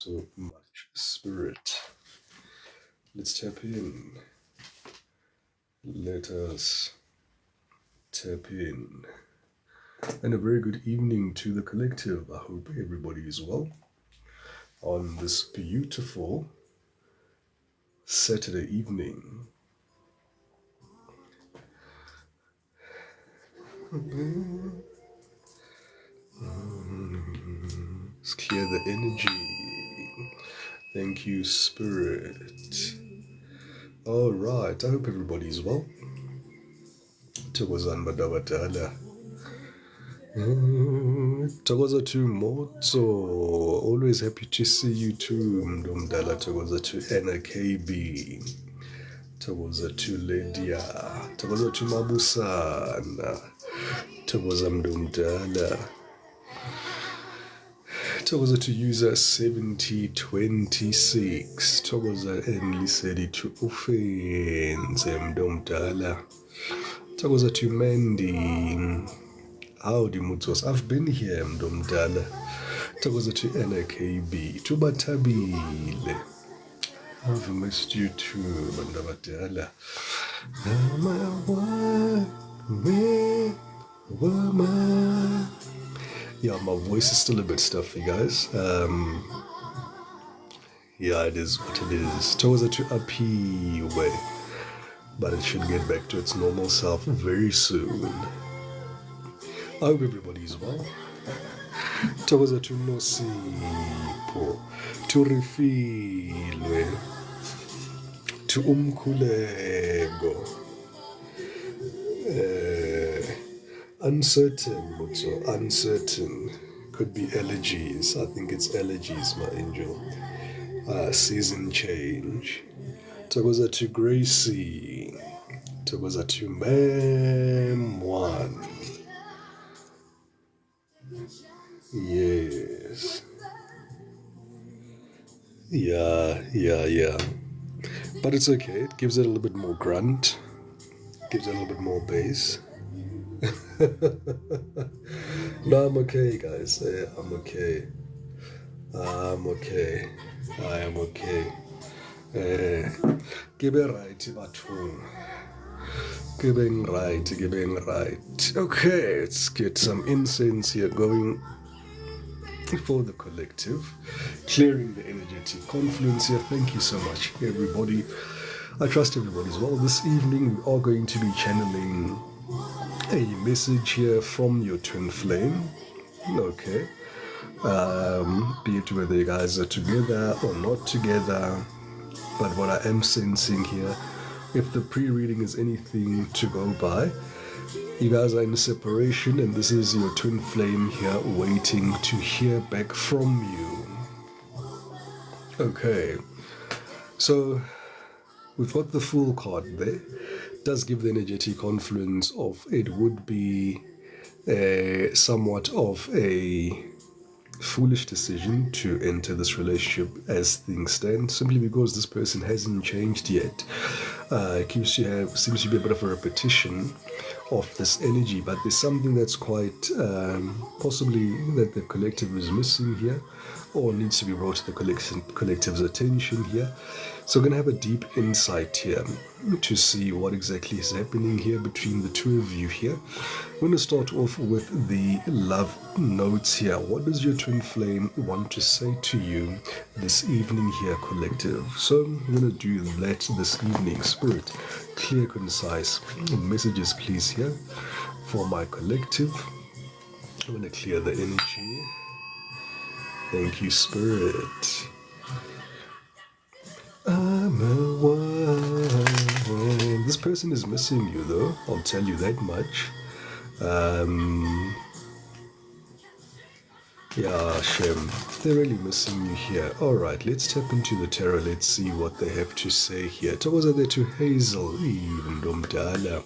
so much spirit. Let's tap in. Let us tap in. And a very good evening to the collective. I hope everybody is well on this beautiful Saturday evening. Let's clear the energy. Thank you, Spirit. All right, I hope everybody is well. Thokozani bantu abadala. Thokoza to Moto. Always happy to see you too, mntu mdala. Thokoza to Anna KB. Thokoza to Lydia. Thokoza to Mabusana. Thokoza mntu mdala. Thokoza to user 7026. Thokoza enlisedi to Ufenze mntu mdala. Thokoza to Mandy. Howdy Mutos, I've been here mntu mdala. Thokoza to NKB, to Batabile. I've missed you too, bantu abadala. Yeah, my voice is still a bit stuffy, guys. Yeah, it is what it is. Thokoza to Apiwe, but it should get back to its normal self very soon. I hope everybody is well. Thokoza to Nosipho, to Refilwe, to Umkhuleko. Uncertain, Mutso, uncertain. Could be allergies. I think it's allergies, my angel. Season change. Thokoza to Gracie. Thokoza to Ma'am One. Yes. Yeah. But it's okay. It gives it a little bit more grunt. Gives it a little bit more bass. No, I'm okay, guys. I'm okay. I am okay. Giving right, Giving right. Okay, let's get some incense here going for the collective, clearing the energetic confluence here. Thank you so much, everybody. I trust everybody's well. This evening we are going to be channeling a message here from your twin flame. Okay. Be it whether you guys are together or not together. But what I am sensing here, if the pre-reading is anything to go by, you guys are in separation and this is your twin flame here waiting to hear back from you. Okay, so we've got the Fool card there. It does give the energetic confluence of it would be somewhat of a foolish decision to enter this relationship as things stand, simply because this person hasn't changed yet. It seems to be a bit of a repetition of this energy, but there's something that's quite possibly that the collective is missing here, or needs to be brought to the collective's attention here. So we're going to have a deep insight here to see what exactly is happening here between the two of you here. I'm going to start off with the love notes here. What does your twin flame want to say to you this evening here, collective? So I'm going to do that this evening. Spirit, clear, concise messages, please, here for my collective. I'm going to clear the energy. Thank you, Spirit. I'm a one. This person is missing you, though. I'll tell you that much. Yeah, Shem. They're really missing you here. Alright, let's tap into the tarot. Let's see what they have to say here. Thokoza there to Hazel, even Domdala.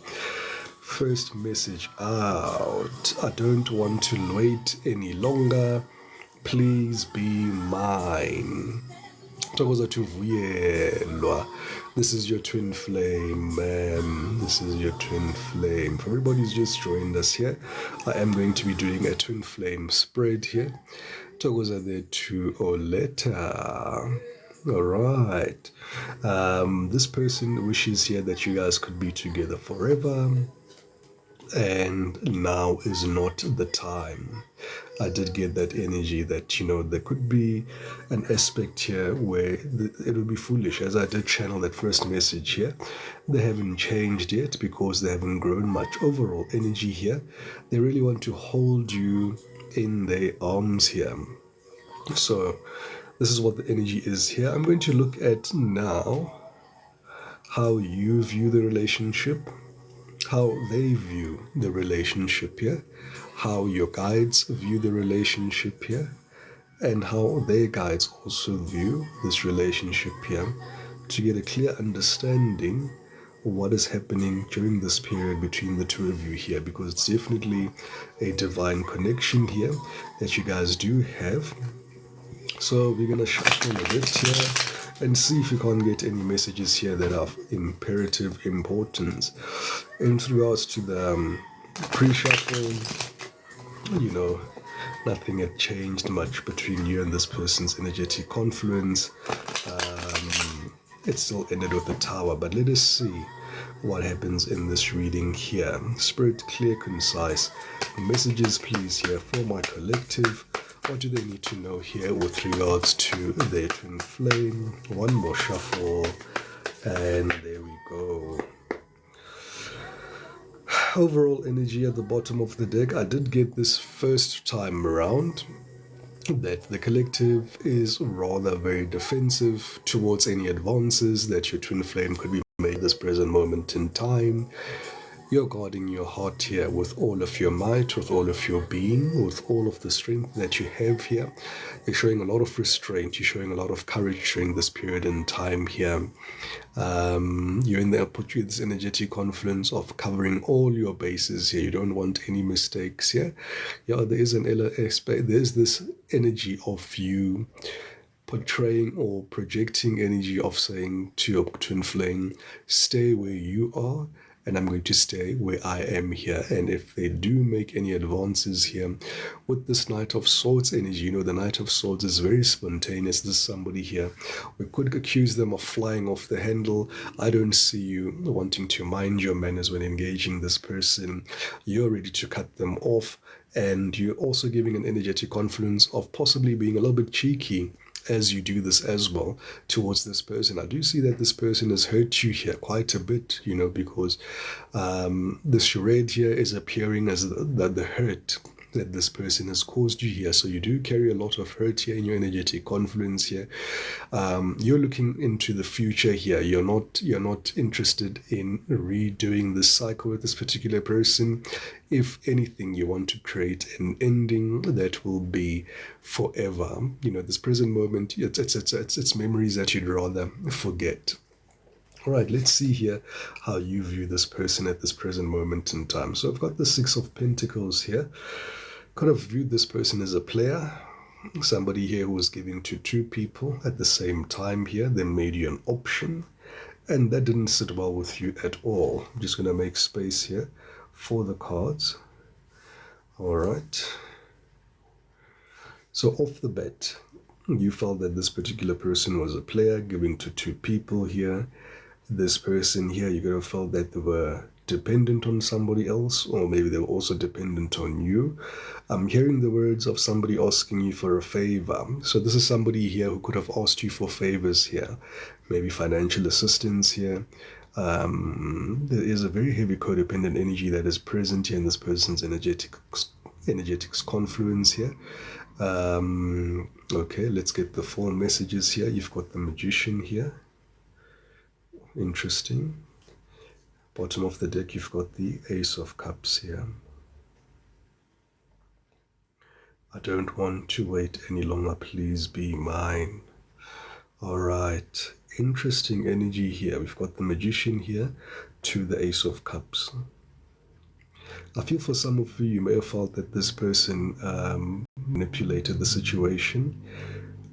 First message out. I don't want to wait any longer. Please be mine. Thokoza Tuvuyelwa. This is your twin flame. This is your twin flame. For everybody who's just joined us here, I am going to be doing a twin flame spread here. Thokoza there to Oleta. All right. This person wishes here that you guys could be together forever, and now is not the time. I did get that energy that, there could be an aspect here where it would be foolish, as I did channel that first message here. They haven't changed yet because they haven't grown much. Overall energy here, they really want to hold you in their arms here. So this is what the energy is here. I'm going to look at now how you view the relationship, how they view the relationship here, how your guides view the relationship here, and how their guides also view this relationship here, to get a clear understanding of what is happening during this period between the two of you here, because it's definitely a divine connection here that you guys do have. So we're going to shuffle a bit here and see if we can't get any messages here that are of imperative importance. In regards to the pre-shuffle, nothing had changed much between you and this person's energetic confluence. It still ended with the Tower, but let us see what happens in this reading here. Spirit, clear, concise. Messages, please, here for my collective. What do they need to know here with regards to their twin flame? One more shuffle, and there we go. Overall energy at the bottom of the deck. I did get this first time around that the collective is rather very defensive towards any advances that your twin flame could be made at this present moment in time. You're guarding your heart here with all of your might, with all of your being, with all of the strength that you have here. You're showing a lot of restraint. You're showing a lot of courage during this period in time here. You're in this energetic confluence of covering all your bases here. You don't want any mistakes here. Yeah, there's this energy of you portraying or projecting energy of saying to your twin flame, stay where you are, and I'm going to stay where I am here. And if they do make any advances here with this Knight of Swords energy, the Knight of Swords is very spontaneous. This is somebody here, we could accuse them of flying off the handle. I don't see you wanting to mind your manners when engaging this person. You're ready to cut them off, and you're also giving an energetic confluence of possibly being a little bit cheeky as you do this as well towards this person. I do see that this person has hurt you here quite a bit, because this red here is appearing as the hurt that this person has caused you here. So you do carry a lot of hurt here in your energetic confluence here. You're looking into the future here. You're not interested in redoing this cycle with this particular person. If anything, you want to create an ending that will be forever. This present moment, it's memories that you'd rather forget. All right, let's see here how you view this person at this present moment in time. So I've got the Six of Pentacles here. Could have viewed this person as a player, somebody here who was giving to two people at the same time here. They made you an option, and that didn't sit well with you at all. I'm just going to make space here for the cards. All right. So off the bat, you felt that this particular person was a player giving to two people here. This person here, you could have felt that they were dependent on somebody else, or maybe they were also dependent on you. I'm hearing the words of somebody asking you for a favor. So this is somebody here who could have asked you for favors here, maybe financial assistance here. There is a very heavy codependent energy that is present here in this person's energetics confluence here. Okay, let's get the full messages here. You've got the Magician here. Interesting. Bottom of the deck, you've got the Ace of Cups here. I don't want to wait any longer, please be mine. All right, interesting energy here. We've got the Magician here to the Ace of Cups. I feel for some of you, you may have felt that this person manipulated the situation.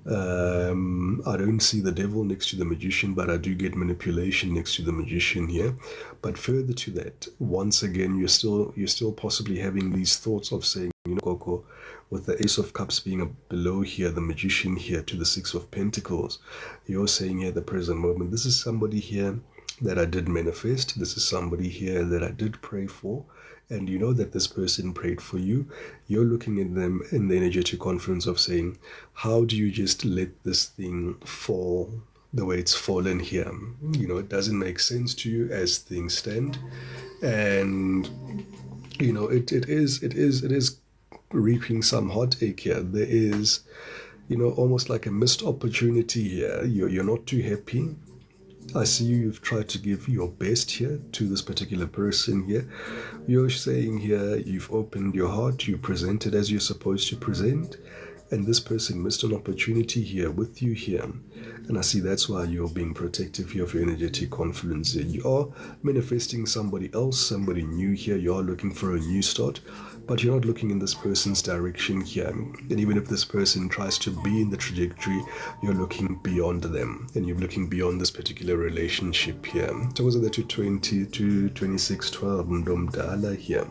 I don't see the devil next to the magician, but I do get manipulation next to the magician here. But further to that, once again, you're still possibly having these thoughts of saying, Coco, with the Ace of Cups being below here, the magician here to the Six of Pentacles, you're saying here at the present moment, this is somebody here that I did manifest. This is somebody here that I did pray for. And you know that this person prayed for you. You're looking at them in the energetic conference of saying, how do you just let this thing fall the way it's fallen here? It doesn't make sense to you as things stand. And it is reaping some heartache here. There is almost like a missed opportunity here. You're not too happy. I see you've tried to give your best here to this particular person here. You're saying here you've opened your heart, you presented as you're supposed to present, and this person missed an opportunity here with you here. And I see that's why you're being protective here of your energetic confidence here. You are manifesting somebody else, somebody new here. You are looking for a new start, but you're not looking in this person's direction here. And even if this person tries to be in the trajectory, you're looking beyond them, and you're looking beyond this particular relationship here. So was it the 220 to 2612 Ndomdala here?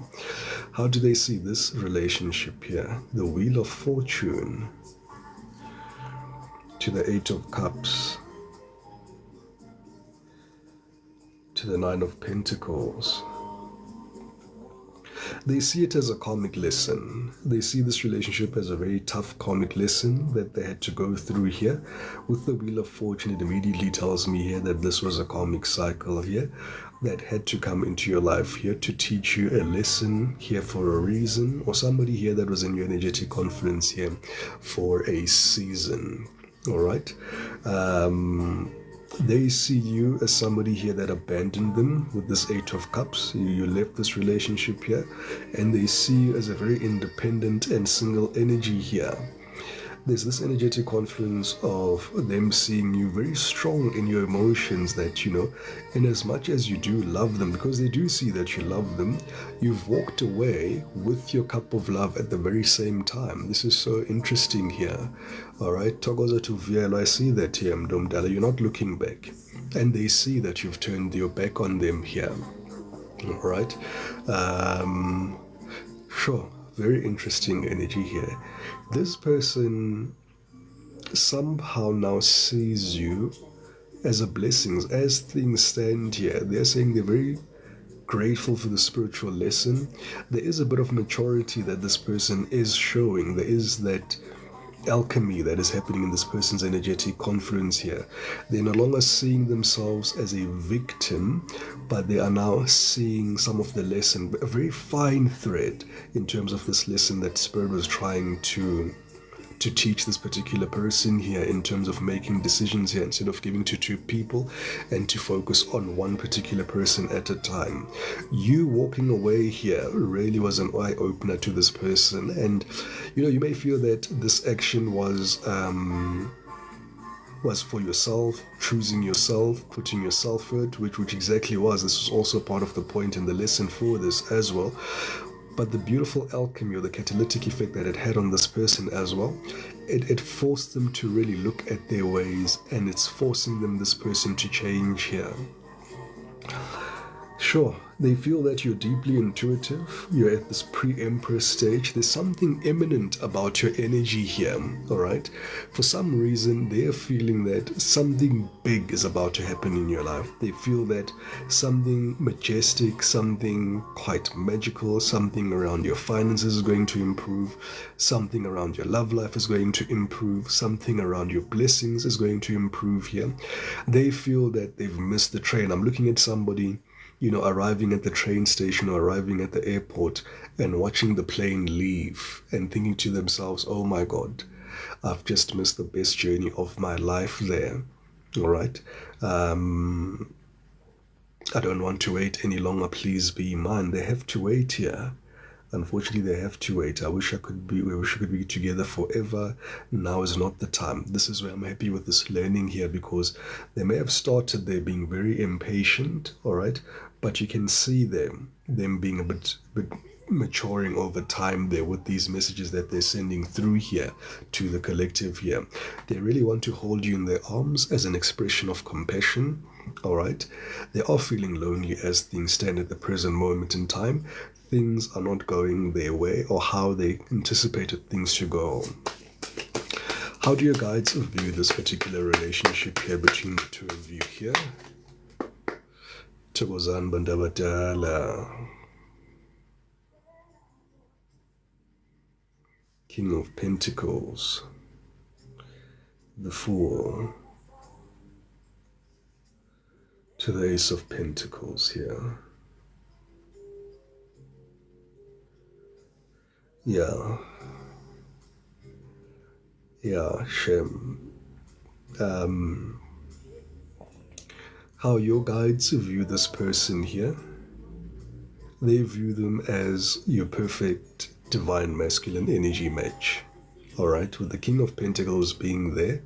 How do they see this relationship here? The Wheel of Fortune to the Eight of Cups to the Nine of Pentacles. They see it as a karmic lesson. They see this relationship as a very tough karmic lesson that they had to go through here. With the Wheel of Fortune, it immediately tells me here that this was a karmic cycle here that had to come into your life here to teach you a lesson here for a reason, or somebody here that was in your energetic confluence here for a season. All right. They see you as somebody here that abandoned them with this Eight of Cups. You left this relationship here, and they see you as a very independent and single energy here. There's this energetic confluence of them seeing you very strong in your emotions that, in as much as you do love them, because they do see that you love them, you've walked away with your cup of love at the very same time. This is so interesting here. All right, Togoza to Vielo, I see that here, Mdomdala, you're not looking back. And they see that you've turned your back on them here. All right. Sure. Very interesting energy here. This person somehow now sees you as a blessing. As things stand here, they're saying they're very grateful for the spiritual lesson. There is a bit of maturity that this person is showing. There is that alchemy that is happening in this person's energetic confluence here. They're no longer seeing themselves as a victim, but they are now seeing some of the lesson, a very fine thread in terms of this lesson that Spirit was trying to teach this particular person here in terms of making decisions here, instead of giving to two people and to focus on one particular person at a time. You walking away here really was an eye-opener to this person, and you may feel that this action was for yourself, choosing yourself, putting yourself first, which exactly was. This was also part of the point in the lesson for this as well. But the beautiful alchemy or the catalytic effect that it had on this person as well, it forced them to really look at their ways, and it's forcing this person to change here. Sure, they feel that you're deeply intuitive, you're at this pre-empress stage, there's something imminent about your energy here, alright? For some reason, they're feeling that something big is about to happen in your life. They feel that something majestic, something quite magical, something around your finances is going to improve, something around your love life is going to improve, something around your blessings is going to improve here. They feel that they've missed the train. I'm looking at somebody arriving at the train station or arriving at the airport and watching the plane leave and thinking to themselves, oh my God, I've just missed the best journey of my life there. All right. I don't want to wait any longer. Please be mine. They have to wait here. Unfortunately, they have to wait. We wish we could be together forever. Now is not the time. This is where I'm happy with this learning here, because they may have started there being very impatient, all right? But you can see them being a bit maturing over time there with these messages that they're sending through here to the collective here. They really want to hold you in their arms as an expression of compassion. All right, they are feeling lonely as things stand at the present moment in time. Things are not going their way or how they anticipated things to go. How do your guides view this particular relationship here between the two of you here? Thokozani bantu abadala. King of Pentacles, the Fool, to the Ace of Pentacles here. Yeah, Shem. How your guides view this person here? They view them as your perfect divine masculine energy match. All right, with the King of Pentacles being there,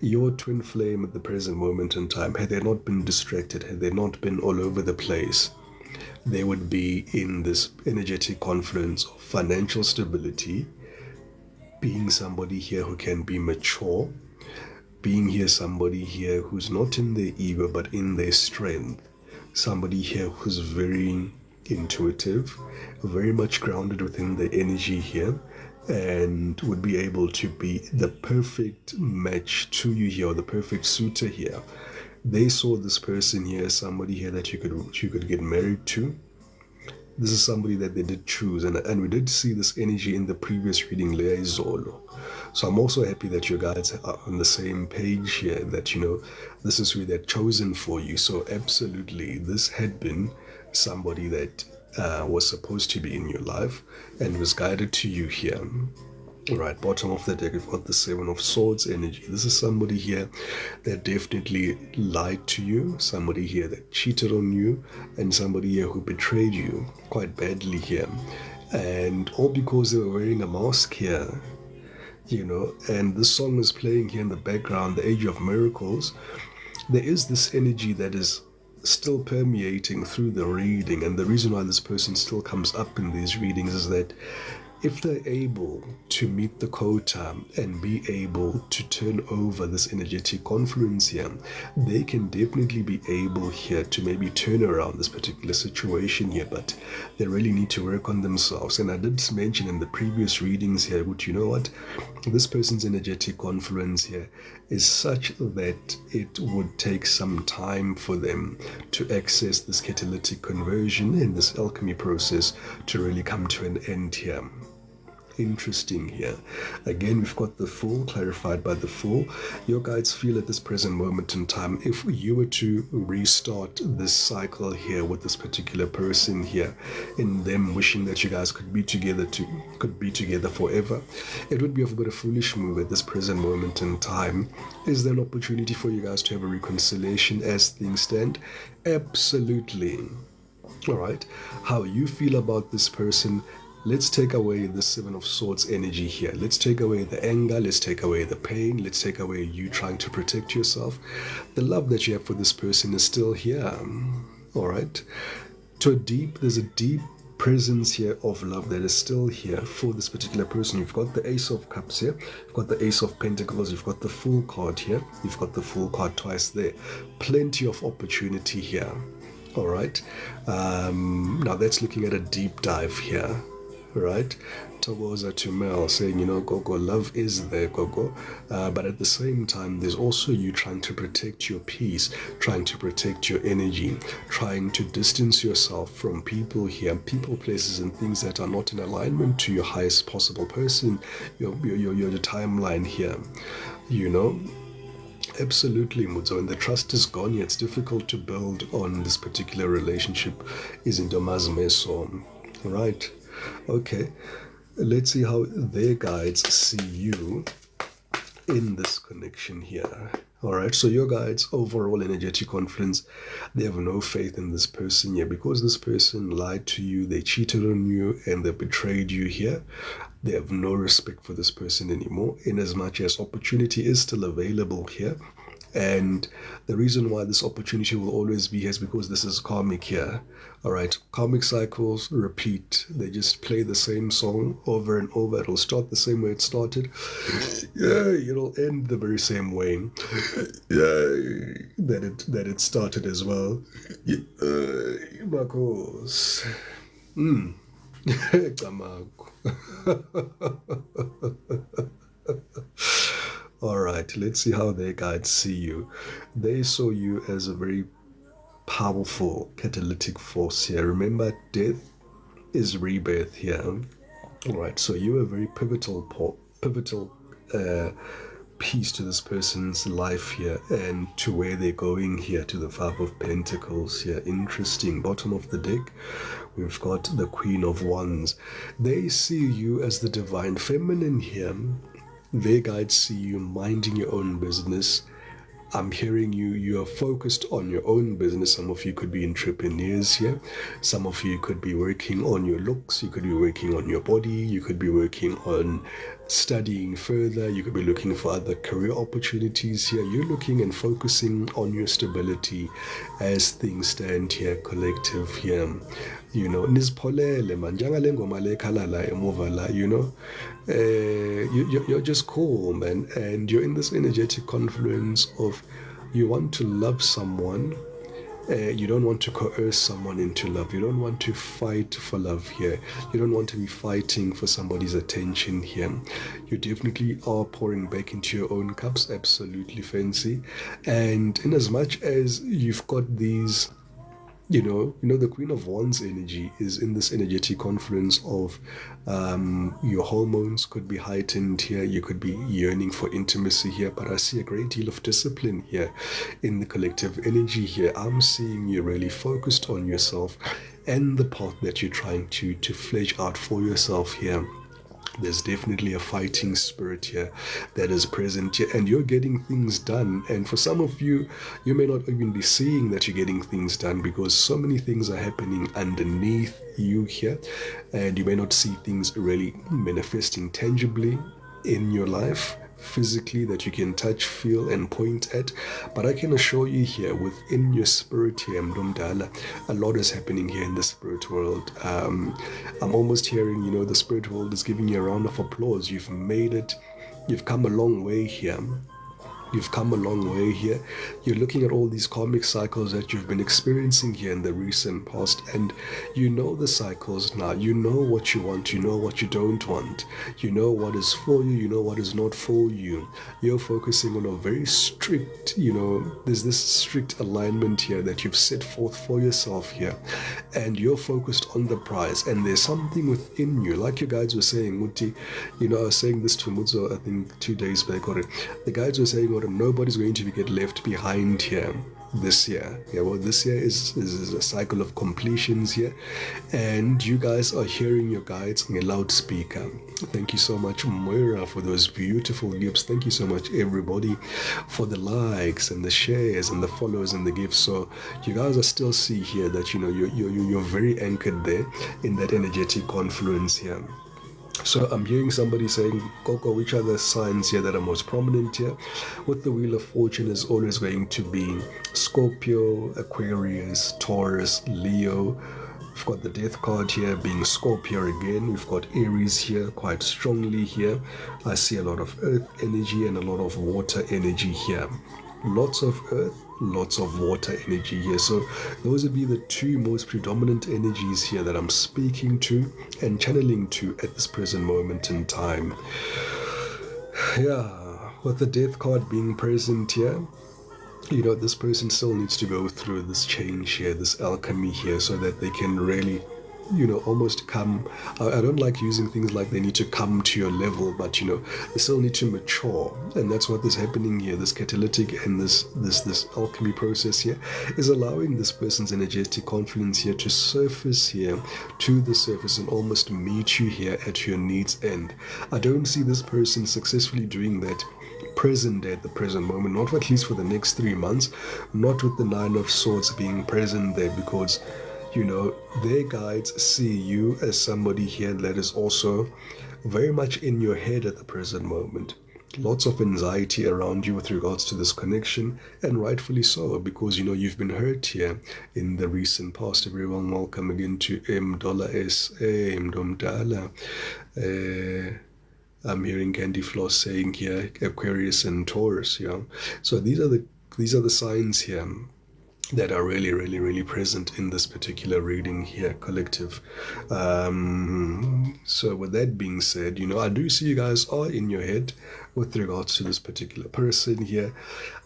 your twin flame at the present moment in time, had they not been distracted, had they not been all over the place, they would be in this energetic confluence of financial stability, being somebody here who can be mature, being here somebody here who's not in their ego but in their strength, somebody here who's very intuitive, very much grounded within the energy here, and would be able to be the perfect match to you here, or the perfect suitor here. They saw this person here as somebody here that you could get married to. This is somebody that they did choose, and we did see this energy in the previous reading, Lea Izolo. So I'm also happy that you guys are on the same page here, that, you know, this is who they're chosen for you. So absolutely, this had been somebody that was supposed to be in your life and was guided to you here. All right, bottom of the deck, we've got the Seven of Swords energy. This is somebody here that definitely lied to you, somebody here that cheated on you, and somebody here who betrayed you quite badly here. And all because they were wearing a mask here, you know, and this song is playing here in the background, The Age of Miracles. There is this energy that is still permeating through the reading, and the reason why this person still comes up in these readings is that if they're able to meet the quota and be able to turn over this energetic confluence here, they can definitely be able here to maybe turn around this particular situation here, but they really need to work on themselves. And I did mention in the previous readings here, but you know what? This person's energetic confluence here is such that it would take some time for them to access this catalytic conversion and this alchemy process to really come to an end here. Interesting here. Again, we've got the Fool, clarified by the Fool. Your guides feel at this present moment in time, if you were to restart this cycle here with this particular person here, in them wishing that you guys could be together forever, it would be of a bit of foolish move at this present moment in time. Is there an opportunity for you guys to have a reconciliation as things stand? Absolutely. All right. How you feel about this person, let's take away the Seven of Swords energy here. Let's take away the anger. Let's take away the pain. Let's take away you trying to protect yourself. The love that you have for this person is still here. All right. There's a deep presence here of love that is still here for this particular person. You've got the Ace of Cups here. You've got the Ace of Pentacles. You've got the Fool card here. You've got the Fool card twice there. Plenty of opportunity here. All right. Now that's looking at a deep dive here. Right, Thokoza to Mel saying, you know, Gogo, love is there, Gogo, but at the same time there's also you trying to protect your peace, trying to protect your energy, trying to distance yourself from people here, people, places and things that are not in alignment to your highest possible person, your timeline here, you know. Absolutely, Mudzo, and the trust is gone. It's difficult to build on this particular relationship, isn't Meso, right? Okay, let's see how their guides see you in this connection here. All right, so your guides, overall energetic confluence, they have no faith in this person here because this person lied to you, they cheated on you, and they betrayed you here. They have no respect for this person anymore, in as much as opportunity is still available here. And the reason why this opportunity will always be here is because this is karmic here. All right, karmic cycles repeat. They just play the same song over and over. It'll start the same way it started. Yeah, it'll end the very same way. Yeah, that it started as well. Marcos. All right, let's see how their guides see you. They saw you as a very powerful catalytic force here. Remember, death is rebirth here. All right, so you're a very pivotal piece to this person's life here and to where they're going here, to the Five of Pentacles here. Interesting. Bottom of the deck, we've got the Queen of Wands. They see you as the divine feminine here. Their guides see you minding your own business. I'm hearing you are focused on your own business. Some of you could be entrepreneurs here. Some of you could be working on your looks. You could be working on your body. You could be working on studying further. You could be looking for other career opportunities here. You're looking and focusing on your stability as things stand here, collective here. You know, nizipholele man njengale ngoma le ekhala la emuva la, you know, you're just cool, man, and you're in this energetic confluence of you want to love someone. You don't want to coerce someone into love. You don't want to fight for love here. You don't want to be fighting for somebody's attention here. You definitely are pouring back into your own cups. Absolutely fancy. And in as much as you've got these, you know, the Queen of Wands energy is in this energetic confluence of your hormones could be heightened here. You could be yearning for intimacy here, but I see a great deal of discipline here in the collective energy here. I'm seeing you really focused on yourself and the path that you're trying to flesh out for yourself here. There's definitely a fighting spirit here that is present here, and you're getting things done. And for some of you, you may not even be seeing that you're getting things done because so many things are happening underneath you here, and you may not see things really manifesting tangibly in your life physically that you can touch, feel, and point at. But I can assure you here, within your spirit here, Mdumdala, a lot is happening here in the spirit world. I'm almost hearing, you know, the spirit world is giving you a round of applause. You've made it. You've come a long way here. You've come a long way here. You're looking at all these karmic cycles that you've been experiencing here in the recent past, and you know the cycles now. You know what you want, you know what you don't want. You know what is for you, you know what is not for you. You're focusing on a very strict, you know, there's this strict alignment here that you've set forth for yourself here, and you're focused on the prize, and there's something within you, like your guides were saying, Muti, you know, I was saying this to Muzo, I think 2 days back, or the guides were saying, nobody's going to get left behind here this year. Yeah, well, this year is a cycle of completions here, and you guys are hearing your guides on a loudspeaker. Thank you so much, Moira, for those beautiful gifts. Thank you so much, everybody, for the likes and the shares and the follows and the gifts. So you guys are still see here that, you know, you're very anchored there in that energetic confluence here. So I'm hearing somebody saying, Coco, which are the signs here that are most prominent here? With the Wheel of Fortune is always going to be Scorpio, Aquarius, Taurus, Leo. We've got the Death card here being Scorpio again. We've got Aries here quite strongly here. I see a lot of earth energy and a lot of water energy here. Lots of earth, lots of water energy here. So those would be the two most predominant energies here that I'm speaking to and channeling to at this present moment in time. Yeah, with the Death card being present here, you know, this person still needs to go through this change here, this alchemy here, so that they can really, you know, almost come, I don't like using things like they need to come to your level, but, you know, they still need to mature. And that's what is happening here. This catalytic and this alchemy process here is allowing this person's energetic confluence here to surface here to the surface and almost meet you here at your needs end. I don't see this person successfully doing that present at the present moment, not at least for the next 3 months, not with the Nine of Swords being present there, because, you know, their guides see you as somebody here that is also very much in your head at the present moment. lots of anxiety around you with regards to this connection, and rightfully so, because you know you've been hurt here in the recent past. Everyone, welcome again to M$SA Mdomdala. I'm hearing Candy Floss saying here Aquarius and Taurus. So these are the signs here that are really present in this particular reading here, collective. So with that being said, I do see you guys are in your head with regards to this particular person here.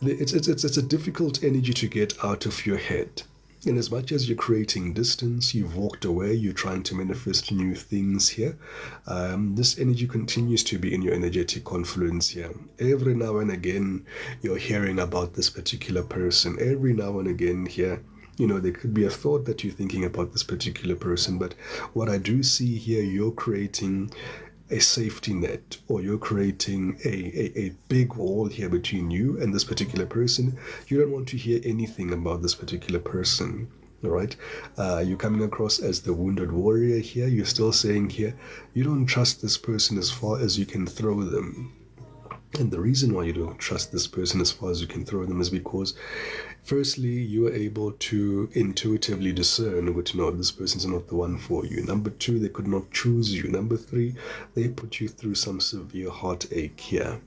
It's a difficult energy to get out of your head. In as much as you're creating distance, you've walked away, you're trying to manifest new things here. This energy continues to be in your energetic confluence here. Every now and again, you're hearing about this particular person. Every now and again here, there could be a thought that you're thinking about this particular person. But what I do see here, you're creating a safety net, or you're creating a big wall here between you and this particular person. You don't want to hear anything about this particular person. All right, you're coming across as the wounded warrior here. You're still saying here you don't trust this person as far as you can throw them. And the reason why you don't trust this person as far as you can throw them is because, firstly, you are able to intuitively discern which, no, this person's not the one for you. Number two, they could not choose you. Number three, they put you through some severe heartache here.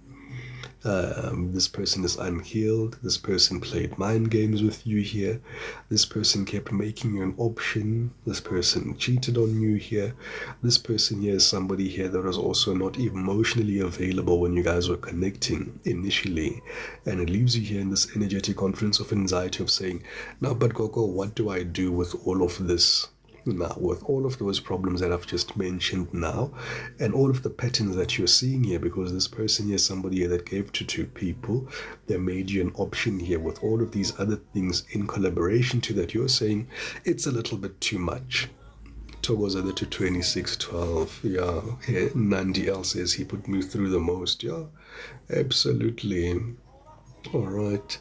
This person is unhealed. This person played mind games with you here. This person kept making you an option. This person cheated on you here. This person here is somebody here that was also not emotionally available when you guys were connecting initially. And it leaves you here in this energetic confluence of anxiety of saying, now, but Gogo, what do I do with all of this? Now, with all of those problems that I've just mentioned now, and all of the patterns that you're seeing here, because this person here is somebody here that gave to two people, they made you an option here with all of these other things in collaboration to that, you're saying it's a little bit too much. Togoza to 2612. Yeah, Nandi L says he put me through the most. Yeah, absolutely. All right.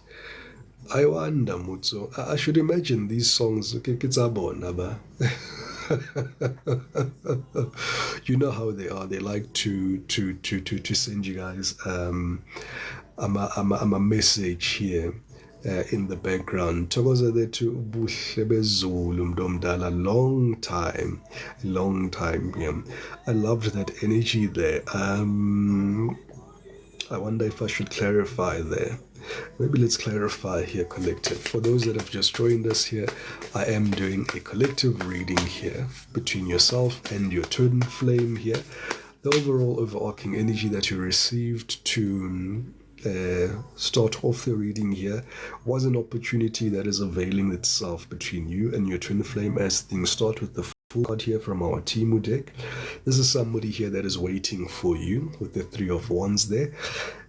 I wonder, Mutso. I should imagine these songs. You know how they are. They like to send you guys I'm a message here in the background. Thokoza lethu ubuhle bezulu Mdomdala. Long time. Yeah. I loved that energy there. I wonder if I should clarify there. Maybe let's clarify here, collective. For those that have just joined us here, I am doing a collective reading here between yourself and your twin flame here. The overall overarching energy that you received to start off the reading here was an opportunity that is availing itself between you and your twin flame as things start with the full card here from our Timu deck. This is somebody here that is waiting for you with the Three of Wands there.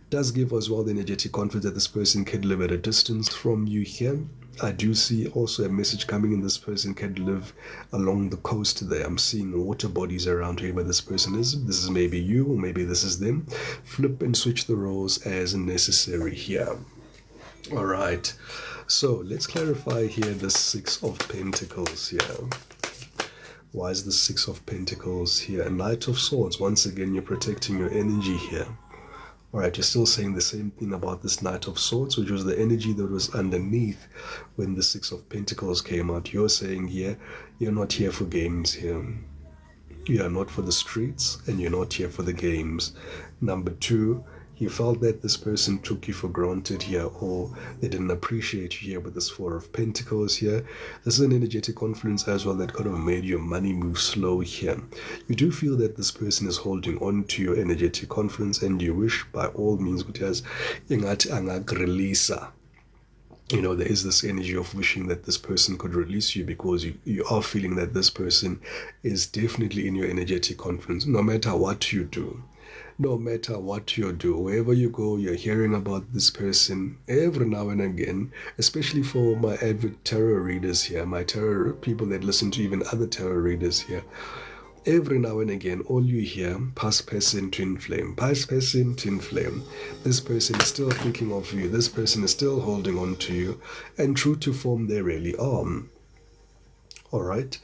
Does give as well the energetic confidence that this person can live at a distance from you here. I do see also a message coming in. This person can live along the coast there. I'm seeing water bodies around here where this person is. This is maybe you, or maybe this is them. Flip and switch the roles as necessary here. All right, so let's clarify here the Six of Pentacles here. Why is the Six of Pentacles here? Knight of Swords. Once again, you're protecting your energy here. Alright, you're still saying the same thing about this Knight of Swords, which was the energy that was underneath when the Six of Pentacles came out. You're saying here, you're not here for games here. You are not for the streets, and you're not here for the games. Number two, you felt that this person took you for granted here, or they didn't appreciate you here with this Four of Pentacles here. This is an energetic confluence as well that could have made your money move slow here. You do feel that this person is holding on to your energetic confluence, and you wish by all means, because there is this energy of wishing that this person could release you, because you are feeling that this person is definitely in your energetic confluence, no matter what you do. No matter what you do, wherever you go, you're hearing about this person every now and again, especially for my avid tarot readers here, my tarot people that listen to even other tarot readers here. Every now and again, all you hear, past person, twin flame, past person, twin flame. This person is still thinking of you. This person is still holding on to you. And true to form, they really are. All right,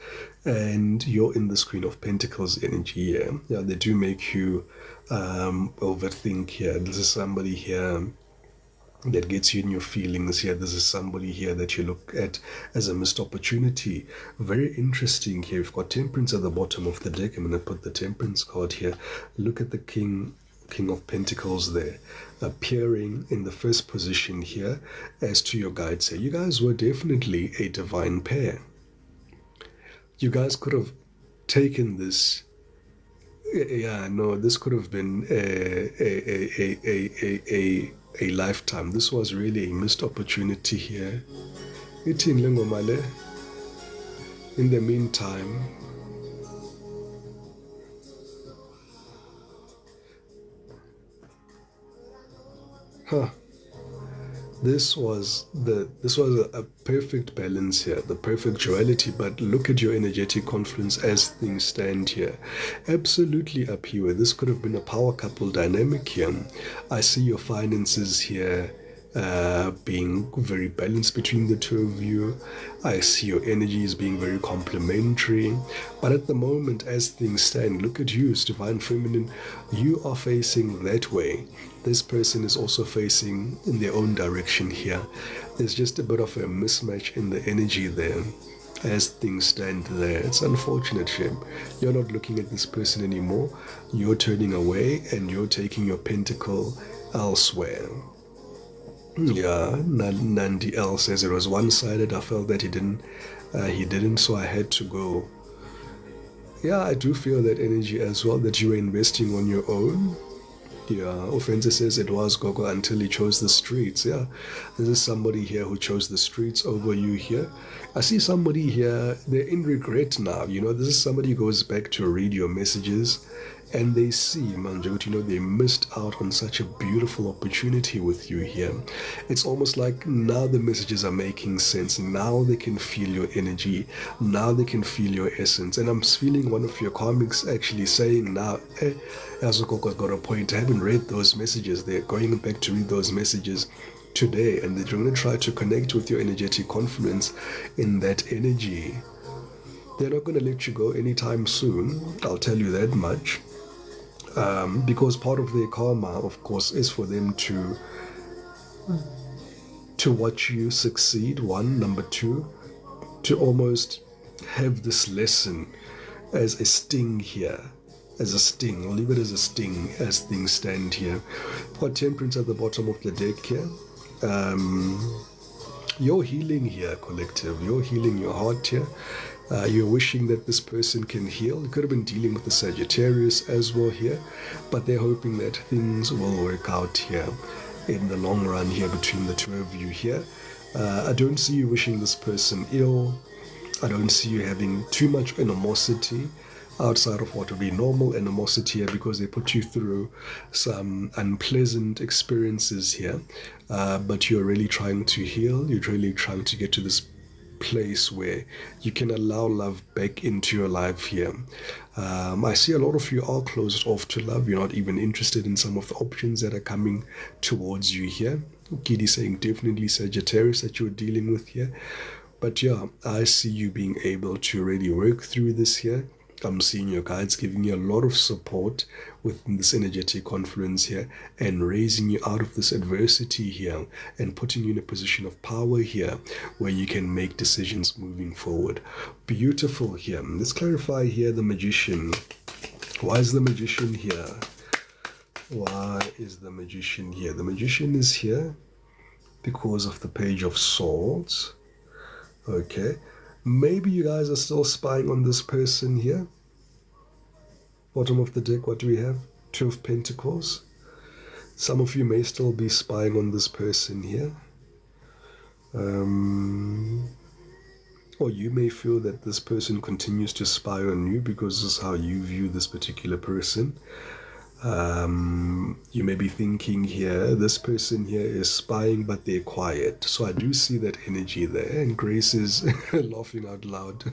and you're in this Queen of Pentacles energy here. Yeah, they do make you overthink here. This is somebody here that gets you in your feelings here. This is somebody here that you look at as a missed opportunity. Very interesting here. We've got Temperance at the bottom of the deck. I'm going to put the Temperance card here. Look at the King of Pentacles there, appearing in the first position here as to your guides here. You guys were definitely a divine pair. You guys could have taken this. Yeah, no, this could have been a lifetime. This was really a missed opportunity here. In the meantime, this was a perfect balance here, the perfect duality. But look at your energetic confluence as things stand here. Absolutely up here. This could have been a power couple dynamic here. I see your finances here being very balanced between the two of you. I see your energies being very complementary. But at the moment, as things stand, look at you, Divine Feminine. You are facing that way. This person is also facing in their own direction here. There's just a bit of a mismatch in the energy there as things stand there. It's unfortunate, shame. You're not looking at this person anymore. You're turning away and you're taking your pentacle elsewhere. Yeah, Nandi L says it was one-sided. I felt that he didn't, so I had to go. Yeah, I do feel that energy as well, that you were investing on your own. Yeah, Offense says it was Gogo until he chose the streets. Yeah, this is somebody here who chose the streets over you here. I see somebody here, they're in regret now. You know, this is somebody who goes back to read your messages and they see, Manjot, you know, they missed out on such a beautiful opportunity with you here. It's almost like now the messages are making sense. Now they can feel your energy. Now they can feel your essence. And I'm feeling one of your comics actually saying now, Azukoko's got a point. I haven't read those messages. They're going back to read those messages today, and they're going to try to connect with your energetic confluence in that energy. They're not going to let you go anytime soon, I'll tell you that much. Because part of their karma, of course, is for them to watch you succeed, one. Number two, to almost have this lesson as a sting here. As a sting, I'll leave it as a sting as things stand here. Got Temperance at the bottom of the deck here. You're healing here, collective. You're healing your heart here. You're wishing that this person can heal. You could have been dealing with the Sagittarius as well here, but they're hoping that things will work out here in the long run here between the two of you here. I don't see you wishing this person ill. I don't see you having too much animosity outside of what would be normal animosity here, because they put you through some unpleasant experiences here. But you're really trying to heal. You're really trying to get to this place where you can allow love back into your life here. I see a lot of you are closed off to love. You're not even interested in some of the options that are coming towards you here. Kitty saying definitely Sagittarius that you're dealing with here. But yeah, I see you being able to really work through this here. I'm seeing your guides giving you a lot of support within this energetic confluence here and raising you out of this adversity here and putting you in a position of power here where you can make decisions moving forward. Beautiful here. Let's clarify here the Magician. Why is the Magician here? Why is the Magician here? The Magician is here because of the Page of Swords. Okay. Maybe you guys are still spying on this person here. Bottom of the deck, what do we have? Two of Pentacles. Some of you may still be spying on this person here. Or you may feel that this person continues to spy on you because this is how you view this particular person. You may be thinking here, this person here is spying, but they're quiet. So I do see that energy there, and Grace is laughing out loud.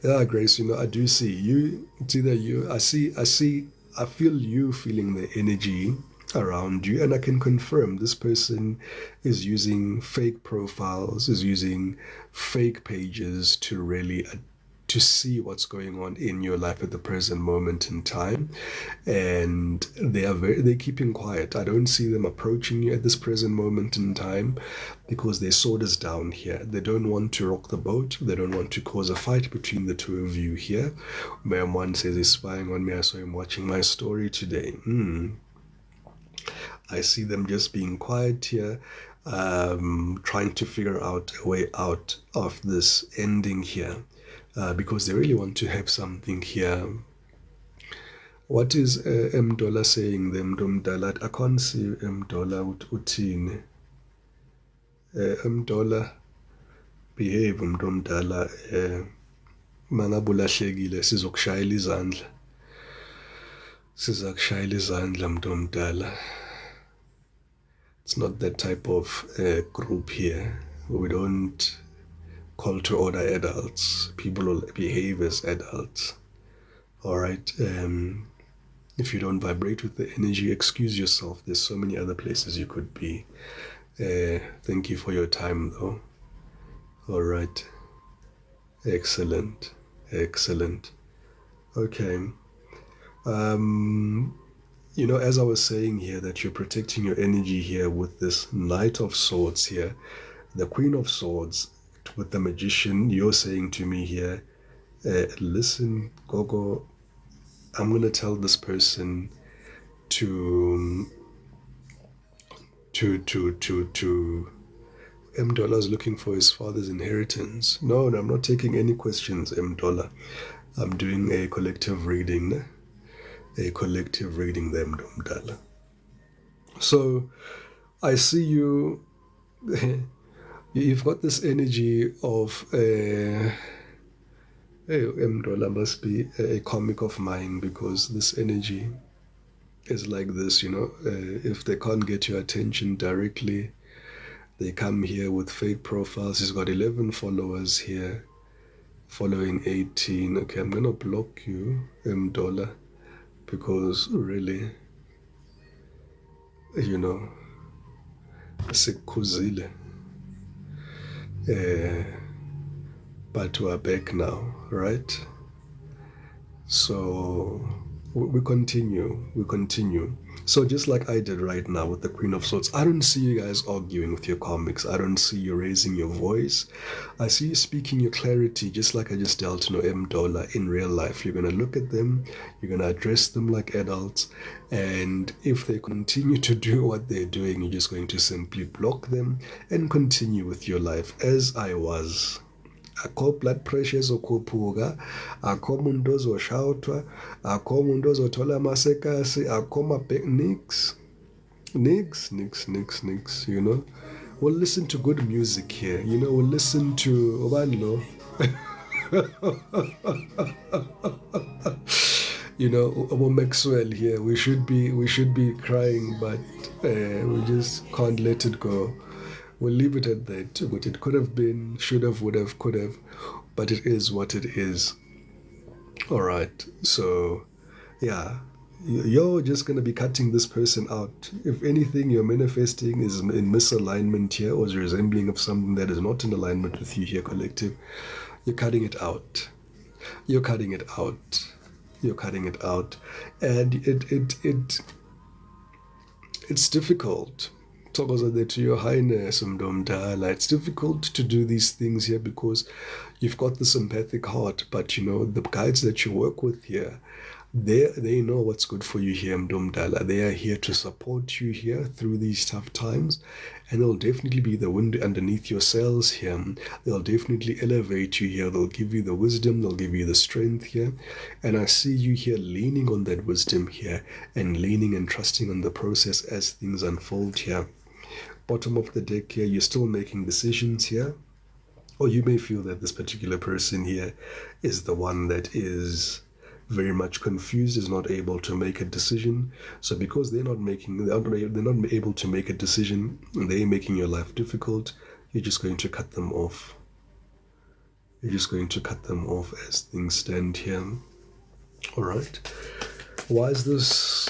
Yeah, Grace, you know, I do see you. It's either you, I feel you feeling the energy around you, and I can confirm this person is using fake profiles, is using fake pages to really to see what's going on in your life at the present moment in time, and they're keeping quiet. I don't see them approaching you at this present moment in time because their sword is down here. They don't want to rock the boat. They don't want to cause a fight between the two of you here. Ma'am one says he's spying on me. I saw him watching my story today. I see them just being quiet here, trying to figure out a way out of this ending here, because they really want to have something here. What is M-Dollar saying them, Mdala? I can't see M-Dollar uthini. M-Dollar, behave Mdala. Mangabe ulahlekile sizokushayela izandla. Sizakushayela izandla Mdala. It's not that type of group here. We don't call to order adults. People will behave as adults. All right. If you don't vibrate with the energy, excuse yourself. There's so many other places you could be. Thank you for your time, though. All right. Excellent. Excellent. Okay. You know, as I was saying here, that you're protecting your energy here with this Knight of Swords here, the Queen of Swords with the Magician. You're saying to me here, listen, Gogo, I'm going to tell this person to M-Dollar is looking for his father's inheritance. No, I'm not taking any questions, M-Dollar. I'm doing a collective reading. A collective reading them, Mdala. So I see you, you've got this energy of Mdola must be a comic of mine, because this energy is like this, you know. If they can't get your attention directly, they come here with fake profiles. He's got 11 followers here, following 18. Okay, I'm gonna block you, Mdola, because really, you know, sikukhuzile. But we're back now, right? So we continue. So just like I did right now with the Queen of Swords, I don't see you guys arguing with your comics. I don't see you raising your voice. I see you speaking your clarity, just like I just dealt to M-Dollar in real life. You're going to look at them, you're going to address them like adults, and if they continue to do what they're doing, you're just going to simply block them and continue with your life as I was. Akho blood pressure ezokhuphuka, akho umuntu ozoshawutwa, akho umuntu ozothola amasekasi, akho nix, you know. We'll listen to good music here, you know. We'll listen to Obano. You know, Obo Maxwell here. We should be crying, but we just can't let it go. We'll leave it at that. But it could have been, should have, would have, could have, but it is what it is. All right. So, yeah, you're just going to be cutting this person out. If anything you're manifesting is in misalignment here, or is resembling of something that is not in alignment with you here, collective, you're cutting it out. You're cutting it out. You're cutting it out. And it's difficult. To your highness, Mdomdala. It's difficult to do these things here because you've got this empathic heart, but you know, the guides that you work with here, they know what's good for you here, Mdomdala. They are here to support you here through these tough times, and they'll definitely be the wind underneath your sails here. They'll definitely elevate you here. They'll give you the wisdom, they'll give you the strength here, and I see you here leaning on that wisdom here, and leaning and trusting on the process as things unfold here. Bottom of the deck here, you're still making decisions here, or you may feel that this particular person here is the one that is very much confused, is not able to make a decision. So because they're not able to make a decision, and they're making your life difficult, you're just going to cut them off. You're just going to cut them off as things stand here. All right. Why is this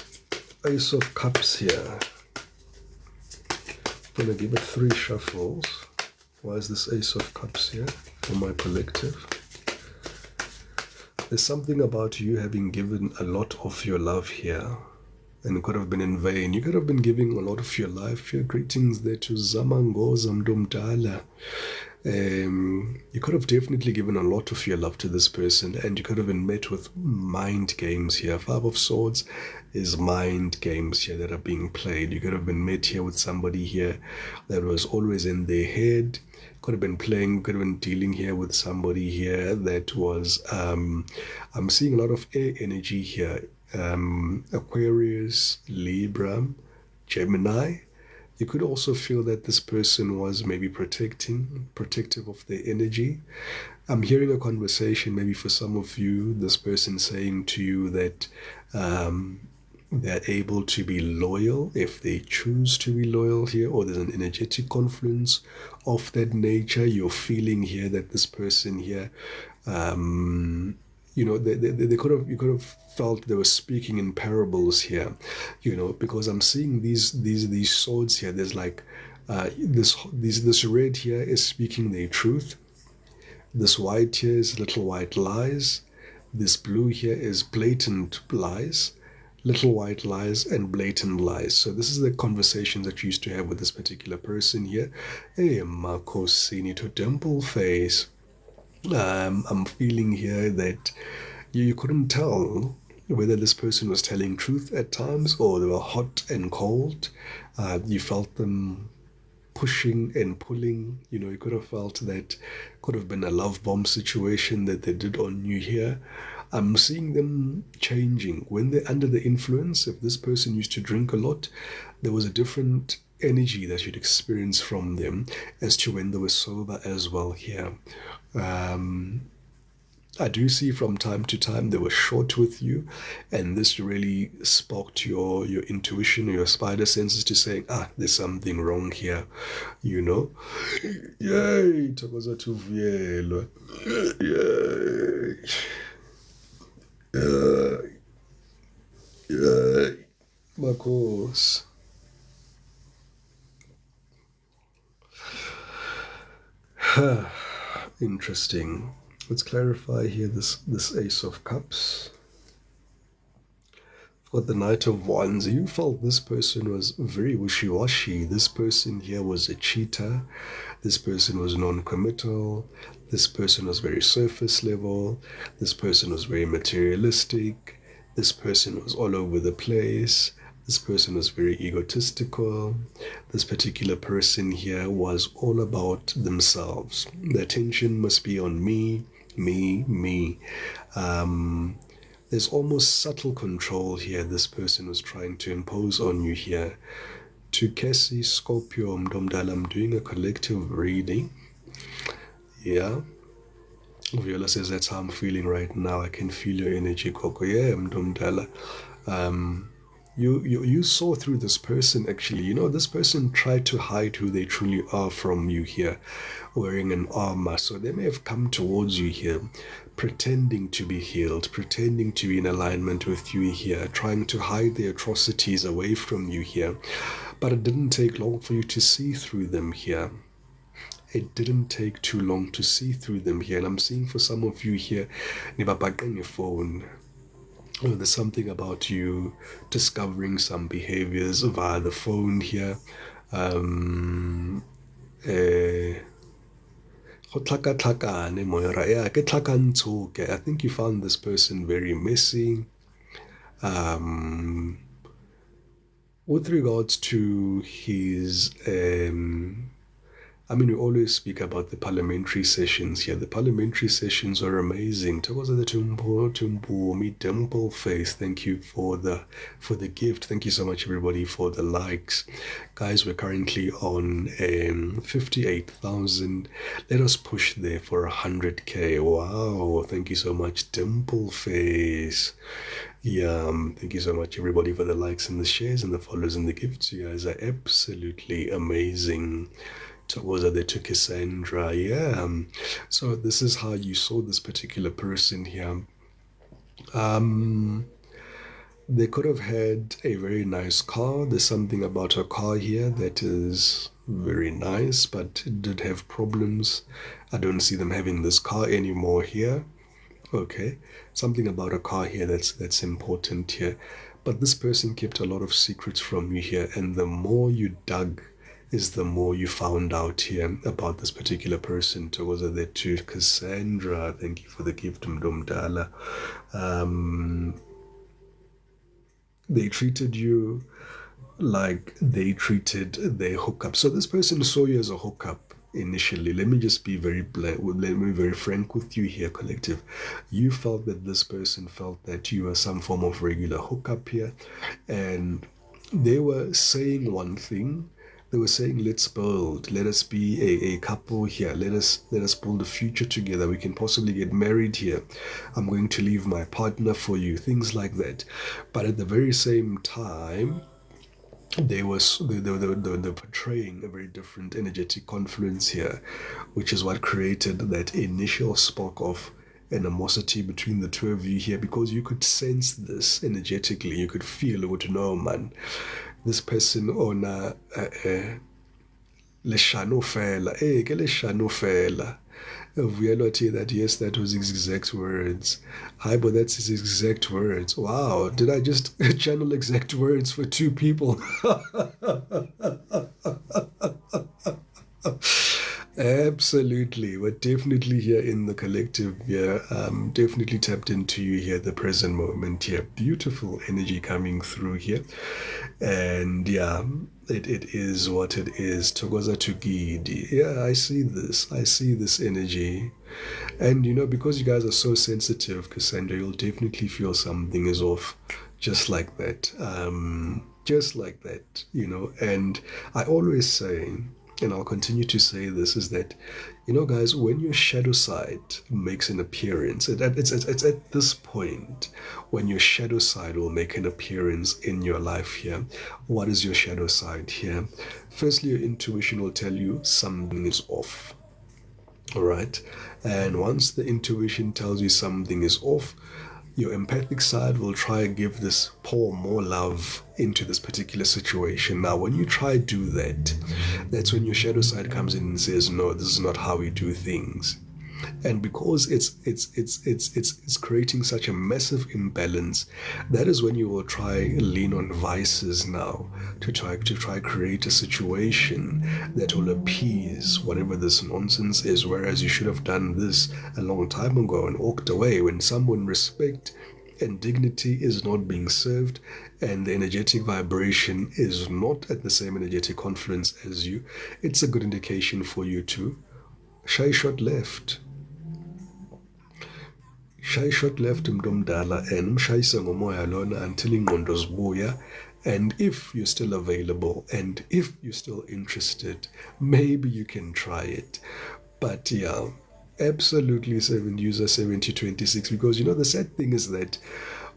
Ace of Cups here. I'm going to give it 3 shuffles. Why is this Ace of Cups here for my collective? There's something about you having given a lot of your love here, and it could have been in vain. You could have been giving a lot of your life. Your greetings there to Zamangoza Mdomdala. You could have definitely given a lot of your love to this person, and you could have been met with mind games here. 5 of Swords is mind games here that are being played. You could have been met here with somebody here that was always in their head. Could have been playing, could have been dealing here with somebody here that was, I'm seeing a lot of air energy here. Aquarius, Libra, Gemini. You could also feel that this person was maybe protective of their energy. I'm hearing a conversation, maybe for some of you, this person saying to you that they're able to be loyal if they choose to be loyal here, or there's an energetic confluence of that nature. You're feeling here that this person here, they could have, you could have felt they were speaking in parables here, because I'm seeing these swords here. There's like this red here is speaking their truth. This white here is little white lies. This blue here is blatant lies. Little white lies and blatant lies. So this is the conversation that you used to have with this particular person here. Hey, Makosini to Dimple Face. I'm feeling here that you couldn't tell whether this person was telling truth at times or they were hot and cold. You felt them pushing and pulling. You could have felt that could have been a love bomb situation that they did on you here. I'm seeing them changing when they're under the influence. If this person used to drink a lot, there was a different energy that you'd experience from them as to when they were sober as well here. I do see from time to time they were short with you, and this really sparked your intuition, your spider senses to say, there's something wrong here, Yay, thokoza tuvuyelwe. Yay. Yay. Makos. Interesting. Let's clarify here this Ace of Cups. For the Knight of Wands, you felt this person was very wishy-washy. This person here was a cheater. This person was non-committal. This person was very surface level. This person was very materialistic. This person was all over the place. This person was very egotistical. This particular person here was all about themselves. The attention must be on me. There's almost subtle control here this person was trying to impose on you here. To Cassie, Scorpio, Mdomdala, I'm doing a collective reading. Yeah. Viola says that's how I'm feeling right now. I can feel your energy, Coco. Yeah, Mdomdala. You saw through this person actually. This person tried to hide who they truly are from you here, wearing an armor. So they may have come towards you here, pretending to be healed, pretending to be in alignment with you here, trying to hide their atrocities away from you here. But it didn't take long for you to see through them here. It didn't take too long to see through them here. And I'm seeing for some of you here, your phone. There's something about you discovering some behaviors via the phone here. I think you found this person very messy. With regards to his we always speak about the parliamentary sessions here. The parliamentary sessions are amazing. Thokoza the Tumbu, me Dimple Face. Thank you for the gift. Thank you so much, everybody, for the likes. Guys, we're currently on 58,000. Let us push there for 100K. Wow, thank you so much, Dimple Face. Yeah, thank you so much, everybody, for the likes and the shares and the follows and the gifts. You guys are absolutely amazing. Thokoza there to Cassandra. Yeah. So this is how you saw this particular person here. They could have had a very nice car. There's something about a car here that is very nice, but it did have problems. I don't see them having this car anymore here. Okay, something about a car here that's important here. But this person kept a lot of secrets from you here, and the more you dug is the more you found out here about this particular person. Together there too, Cassandra. Thank you for the gift, Mdomdala. They treated you like they treated their hookup. So this person saw you as a hookup initially. Let me just be let me be very frank with you here, collective. You felt that this person felt that you were some form of regular hookup here, and they were saying one thing. They were saying, let's build, let us be a couple here, let us build a future together, we can possibly get married here, I'm going to leave my partner for you, things like that. But at the very same time, they were portraying a very different energetic confluence here, which is what created that initial spark of animosity between the two of you here, because you could sense this energetically, you could feel it, would know, man, this person on a leshano fela, ke leshano fela. Reality that yes, that was his exact words. Hi, but that's his exact words. Wow, did I just channel exact words for two people? Absolutely. We're definitely here in the collective here. Definitely tapped into you here, the present moment here. Beautiful energy coming through here. And yeah, it is what it is. Togoza Tugidi. Yeah, I see this. I see this energy. And because you guys are so sensitive, Cassandra, you'll definitely feel something is off just like that. Just like that. And I always say, and I'll continue to say this, is that, guys, when your shadow side makes an appearance, it's at this point when your shadow side will make an appearance in your life here. What is your shadow side here? Firstly, your intuition will tell you something is off. All right. And once the intuition tells you something is off, your empathic side will try and give this pour more love into this particular situation. Now, when you try to do that, that's when your shadow side comes in and says, no, this is not how we do things. And because it's creating such a massive imbalance, that is when you will try lean on vices now to try create a situation that will appease whatever this nonsense is, whereas you should have done this a long time ago and walked away when someone respect and dignity is not being served and the energetic vibration is not at the same energetic confluence as you. It's a good indication for you to shy shot left. Shy shot left Mdomdala and umshayise ngomoya lona until ingqondo zibuya. And if you're still available and if you're still interested, maybe you can try it. But yeah, absolutely 7026, because the sad thing is that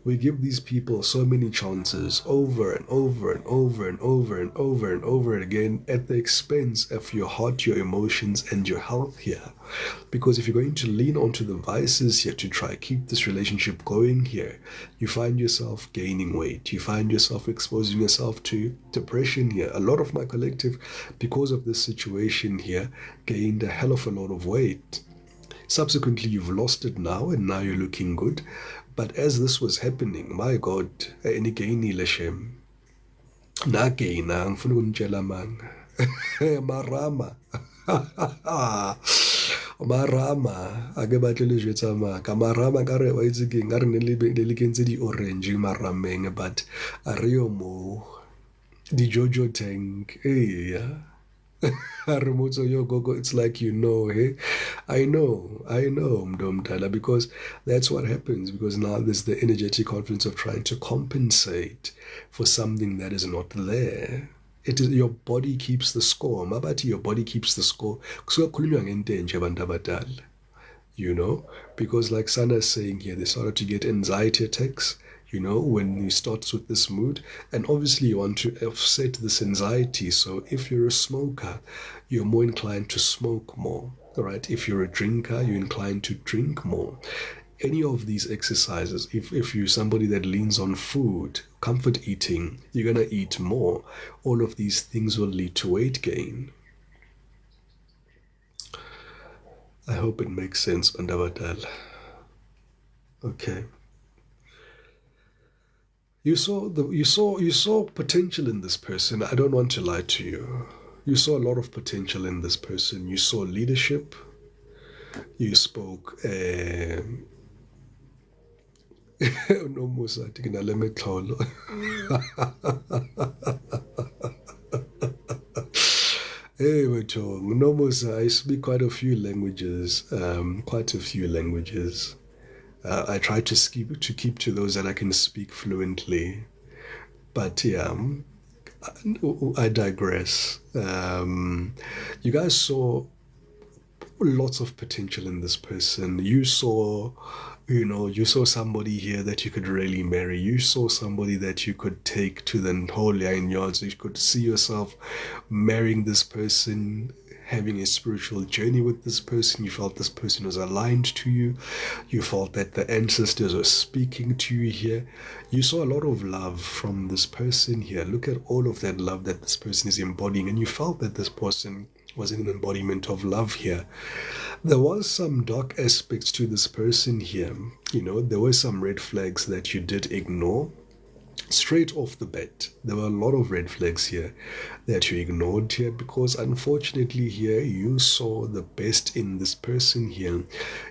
we give these people so many chances over and over and over and over and over and over again at the expense of your heart, your emotions, and your health here. Because if you're going to lean onto the vices here to try keep this relationship going here, you find yourself gaining weight. You find yourself exposing yourself to depression here. A lot of my collective, because of this situation here, gained a hell of a lot of weight. Subsequently, you've lost it now, and now you're looking good. But as this was happening, my God, enigainile shem. Nagaina, ngifuna ukunitshela man. Marama. Marama, ake batlele jwetsa maka. Marama ka re wa itse keng, a re ne le kentse di-orange marameng, but a re yo mo di-Jojo tank. Yeah. Harumutso Yogogo, it's like hey? I know, Mdomdala, because that's what happens, because now there's the energetic confluence of trying to compensate for something that is not there. It is your body keeps the score. Mabati, your body keeps the score. Because like Sana is saying here, they started to get anxiety attacks, when you start with this mood. And obviously you want to offset this anxiety. So if you're a smoker, you're more inclined to smoke more. All right. If you're a drinker, you're inclined to drink more. any of these exercises, if you're somebody that leans on food, comfort eating, you're going to eat more. All of these things will lead to weight gain. I hope it makes sense, Bandavatal. Okay. You saw potential in this person. I don't want to lie to you. You saw a lot of potential in this person. You saw leadership. You spoke no Musa tingina lemexholo. Hey, no Musa, I speak quite a few languages. Quite a few languages. I try to keep to those that I can speak fluently. But yeah, I digress. You guys saw lots of potential in this person. You saw somebody here that you could really marry. You saw somebody that you could take to the whole 9 yards. You could see yourself marrying this person, having a spiritual journey with this person. You felt this person was aligned to you. You felt that the ancestors were speaking to you here. You saw a lot of love from this person here. Look at all of that love that this person is embodying, and you felt that this person was an embodiment of love here. There was some dark aspects to this person here. There were some red flags that you did ignore. Straight off the bat, there were a lot of red flags here that you ignored here, because unfortunately here you saw the best in this person here.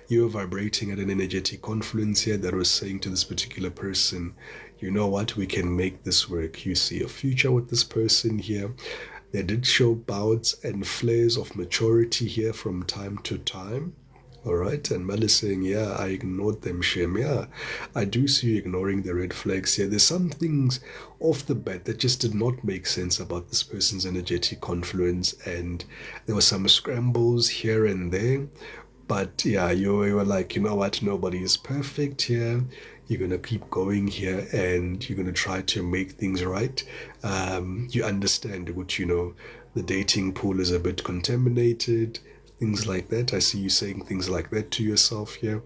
You were vibrating at an energetic confluence here that was saying to this particular person, you know what, we can make this work. You see a future with this person here. They did show bouts and flares of maturity here from time to time. All right, and Mel is saying, yeah, I ignored them, Shem. Yeah, I do see you ignoring the red flags here. There's some things off the bat that just did not make sense about this person's energetic confluence, and there were some scrambles here and there. But yeah, you were like, you know what, nobody is perfect here. You're going to keep going here, and you're going to try to make things right. You understand what, the dating pool is a bit contaminated, things like that. I see you saying things like that to yourself here,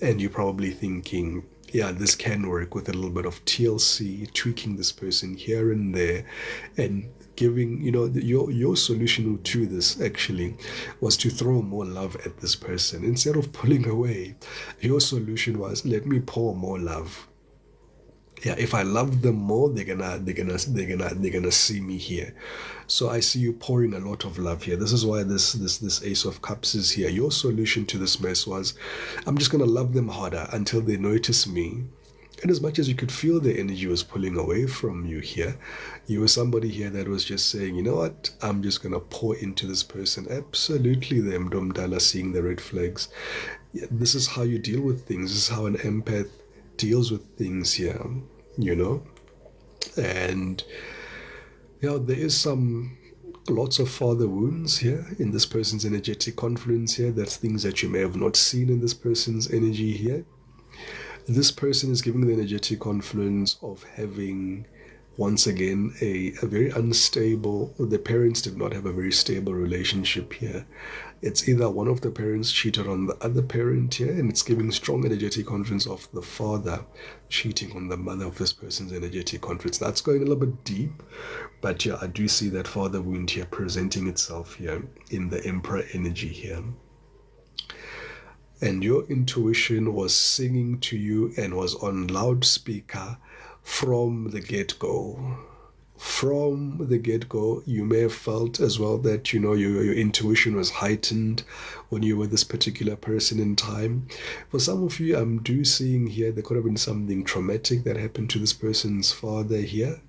and you're probably thinking, yeah, this can work with a little bit of TLC, tweaking this person here and there, and giving, your solution to this actually was to throw more love at this person instead of pulling away. Your solution was, let me pour more love. Yeah, if I love them more, they're gonna see me here. So I see you pouring a lot of love here. This is why this Ace of Cups is here. Your solution to this mess was, I'm just gonna love them harder until they notice me. And as much as you could feel the energy was pulling away from you here, you were somebody here that was just saying, you know what, I'm just gonna pour into this person. Absolutely, the Mdomdala seeing the red flags. Yeah, this is how you deal with things. This is how an empath deals with things here, And there is lots of father wounds here in this person's energetic confluence here. That's things that you may have not seen in this person's energy here. This person is giving the energetic confluence of having, once again, a very unstable, the parents did not have a very stable relationship here. It's either one of the parents cheated on the other parent here, and it's giving strong energetic confluence of the father cheating on the mother of this person's energetic confluence. That's going a little bit deep, but yeah, I do see that father wound here presenting itself here in the Emperor energy here. And your intuition was singing to you and was on loudspeaker from the get-go. From the get-go, you may have felt as well that, your intuition was heightened when you were with this particular person in time. For some of you, I'm seeing here, there could have been something traumatic that happened to this person's father here.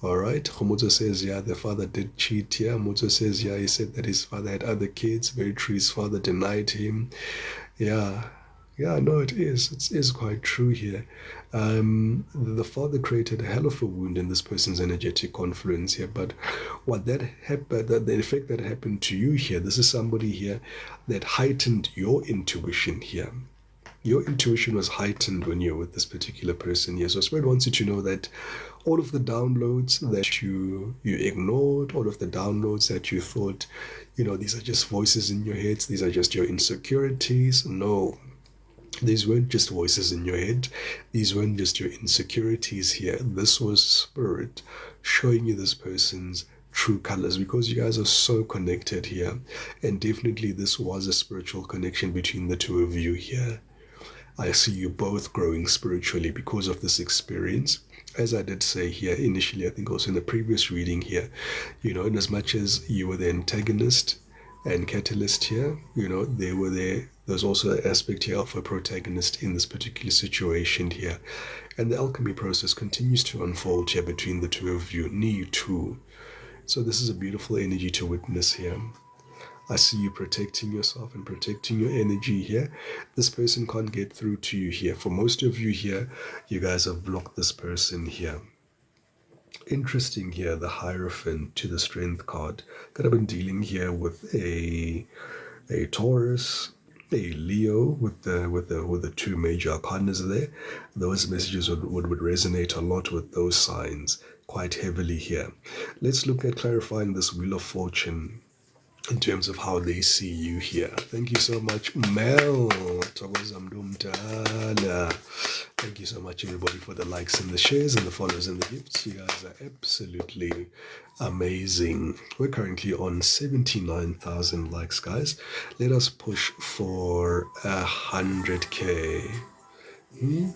All right, Khomutso says, yeah, the father did cheat. Yeah, Mutso says, yeah, he said that his father had other kids. Very true, his father denied him. Yeah, no, it is. It is quite true here. The father created a hell of a wound in this person's energetic confluence here. But what that happened, the effect that happened to you here, this is somebody here that heightened your intuition here. Your intuition was heightened when you're with this particular person here. So Spirit wants you to know that all of the downloads that you ignored, all of the downloads that you thought, these are just voices in your heads, these are just your insecurities. No, These weren't just voices in your head. These weren't just your insecurities here. This was spirit showing you this person's true colors, because you guys are so connected here. And definitely this was a spiritual connection between the two of you here. I see you both growing spiritually because of this experience. As I did say here initially, I think also in the previous reading here, in as much as you were the antagonist and catalyst here, they were there. There's also an aspect here of a protagonist in this particular situation here. And the alchemy process continues to unfold here between the two of you, you two. So this is a beautiful energy to witness here. I see you protecting yourself and protecting your energy here. This person can't get through to you here. For most of you here, you guys have blocked this person here. Interesting here, the Hierophant to the Strength card. Could have been dealing here with a Taurus, a Leo with the two major arcanas there. Those messages would resonate a lot with those signs quite heavily here. Let's look at clarifying this Wheel of Fortune in terms of how they see you here. Thank you so much, Mel. Thank you so much, everybody, for the likes and the shares and the follows and the gifts. You guys are absolutely amazing. We're currently on 79,000 likes, guys. Let us push for 100K. Ease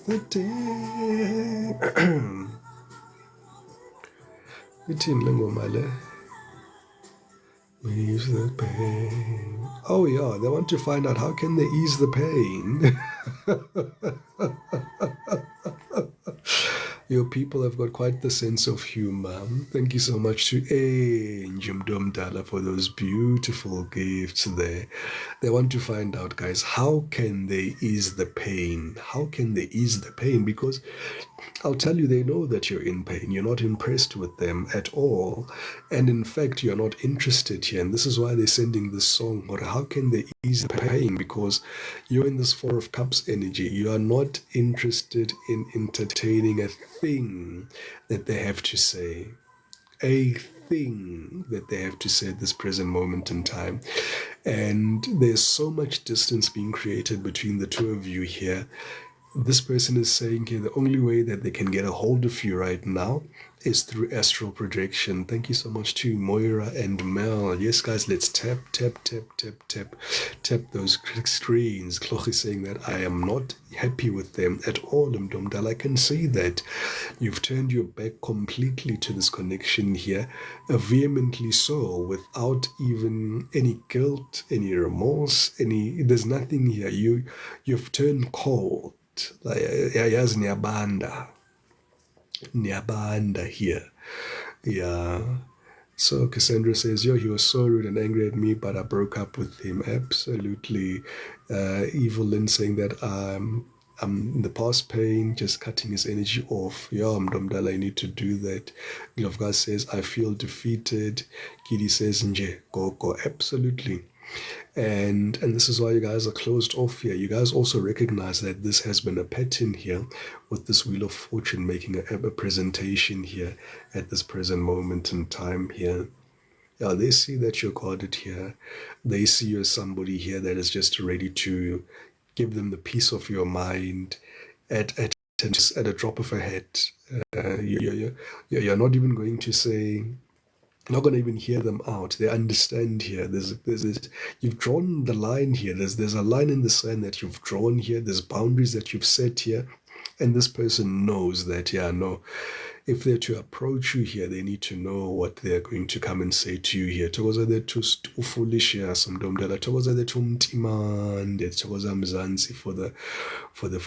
the pain. Oh yeah, they want to find out how can they ease the pain. Your people have got quite the sense of humor. Thank you so much to Jim Dala for those beautiful gifts there. They want to find out, guys, how can they ease the pain? How can they ease the pain? Because I'll tell you, they know that you're in pain. You're not impressed with them at all. And in fact, you're not interested here. And this is why they're sending this song. Or how can they ease the pain? Because you're in this Four of Cups energy. You are not interested in entertaining a thing that they have to say. A thing that they have to say at this present moment in time. And there's so much distance being created between the two of you here. This person is saying here the only way that they can get a hold of you right now is through astral projection. Thank you so much to Moira and Mel. Yes, guys, let's tap those screens. Kloch is saying that I am not happy with them at all, Mdomdal. I can see that you've turned your back completely to this connection here, vehemently so, without even any guilt, any remorse, there's nothing here. You've turned cold. Yazi Nyabanda here. Yeah. So Cassandra says, he was so rude and angry at me, but I broke up with him. Absolutely. Evil Lynn saying that I'm in the past pain, just cutting his energy off. Yeah, Mdomdala, I need to do that. Love God says, I feel defeated. Kidi says, Nje, go. Absolutely. And this is why you guys are closed off here. You guys also recognize that this has been a pattern here with this Wheel of Fortune making a presentation here at this present moment in time here. Yeah, they see that you're guarded here. They see you as somebody here that is just ready to give them the peace of your mind at a drop of a hat. You're not even going to say, not going to even hear them out. They understand here. There's you've drawn the line here. There's a line in the sand that you've drawn here. There's boundaries that you've set here. And this person knows that, if they're to approach you here, they need to know what they're going to come and say to you here. Thokoza too foolish here, Mdomdala. Thokoza too mtimande. Thokoza mzansi for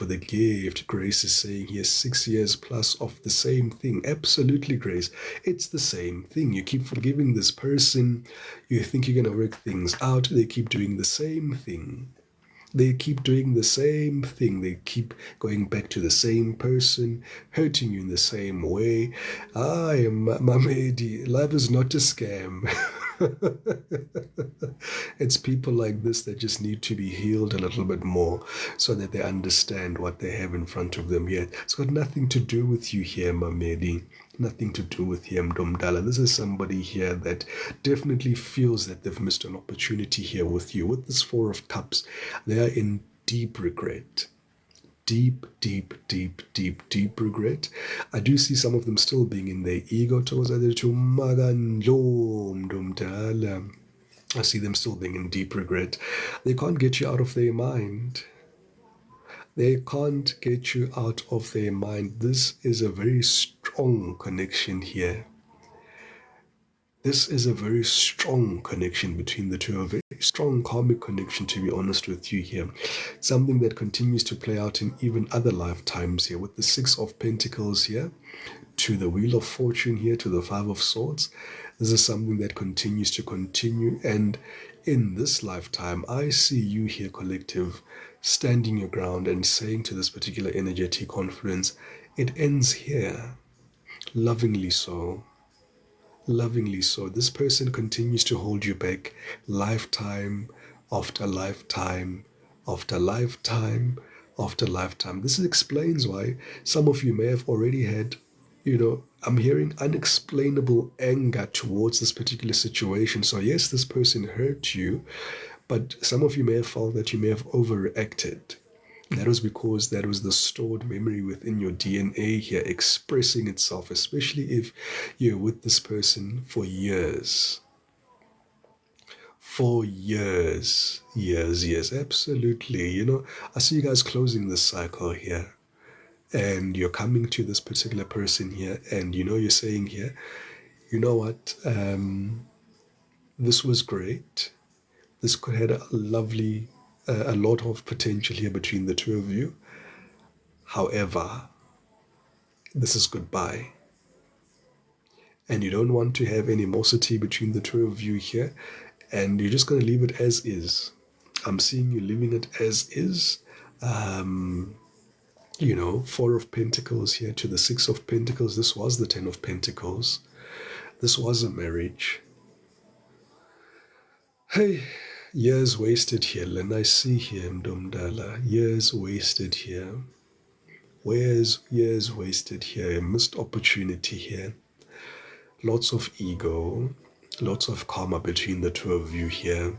the gift. Grace is saying here 6 years plus of the same thing. Absolutely, Grace. It's the same thing. You keep forgiving this person. You think you're going to work things out. They keep doing the same thing. They keep doing the same thing. They keep going back to the same person, hurting you in the same way. Mamedi, life is not a scam. It's people like this that just need to be healed a little bit more so that they understand what they have in front of them here. It's got nothing to do with you here, Mamedi. Nothing to do with him, Mdomdala. This is somebody here that definitely feels that they've missed an opportunity here with you. With this Four of Cups, they are in deep regret. deep, deep, deep, deep, deep regret. I do see some of them still being in their ego towards other to I see them still being in deep regret. They can't get you out of their mind. They can't get you out of their mind. This is a very strong connection here. This is a very strong connection between the two, a very strong karmic connection, to be honest with you here. Something that continues to play out in even other lifetimes here, with the Six of Pentacles here, to the Wheel of Fortune here, to the Five of Swords. This is something that continues to continue, and in this lifetime, I see you here, collective, standing your ground and saying to this particular energetic confluence, it ends here, lovingly so. Lovingly so. This person continues to hold you back lifetime after lifetime after lifetime after lifetime. This explains why some of you may have already had, I'm hearing unexplainable anger towards this particular situation. So yes, this person hurt you, but some of you may have felt that you may have overreacted. That was because that was the stored memory within your DNA here expressing itself, especially if you're with this person for years. For years, absolutely. I see you guys closing this cycle here, and you're coming to this particular person here, and you're saying here, you know what, this was great. This could have had a lot of potential here between the two of you. However, this is goodbye. And you don't want to have animosity between the two of you here, and you're just going to leave it as is. I'm seeing you leaving it as is. Four of Pentacles here to the Six of Pentacles. This was the Ten of Pentacles. This was a marriage. Hey, years wasted here. And I see here, Mdomdala, years wasted here. Where's years wasted here? Missed opportunity here. Lots of ego, lots of karma between the two of you here.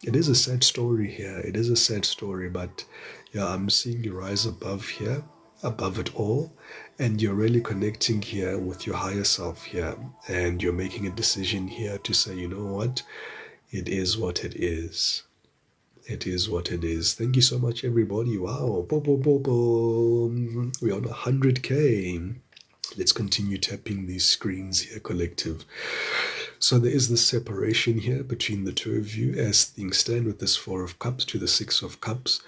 It is a sad story here. It is a sad story, but yeah, I'm seeing you rise above here, above it all, and you're really connecting here with your higher self here, and you're making a decision here to say, you know what, it is what it is. It is what it is. Thank you so much, everybody. Wow, boom, boom, boom, boom. We're on 100K. Let's continue tapping these screens here, collective. So there is this separation here between the two of you as things stand with this Four of Cups to the Six of Cups.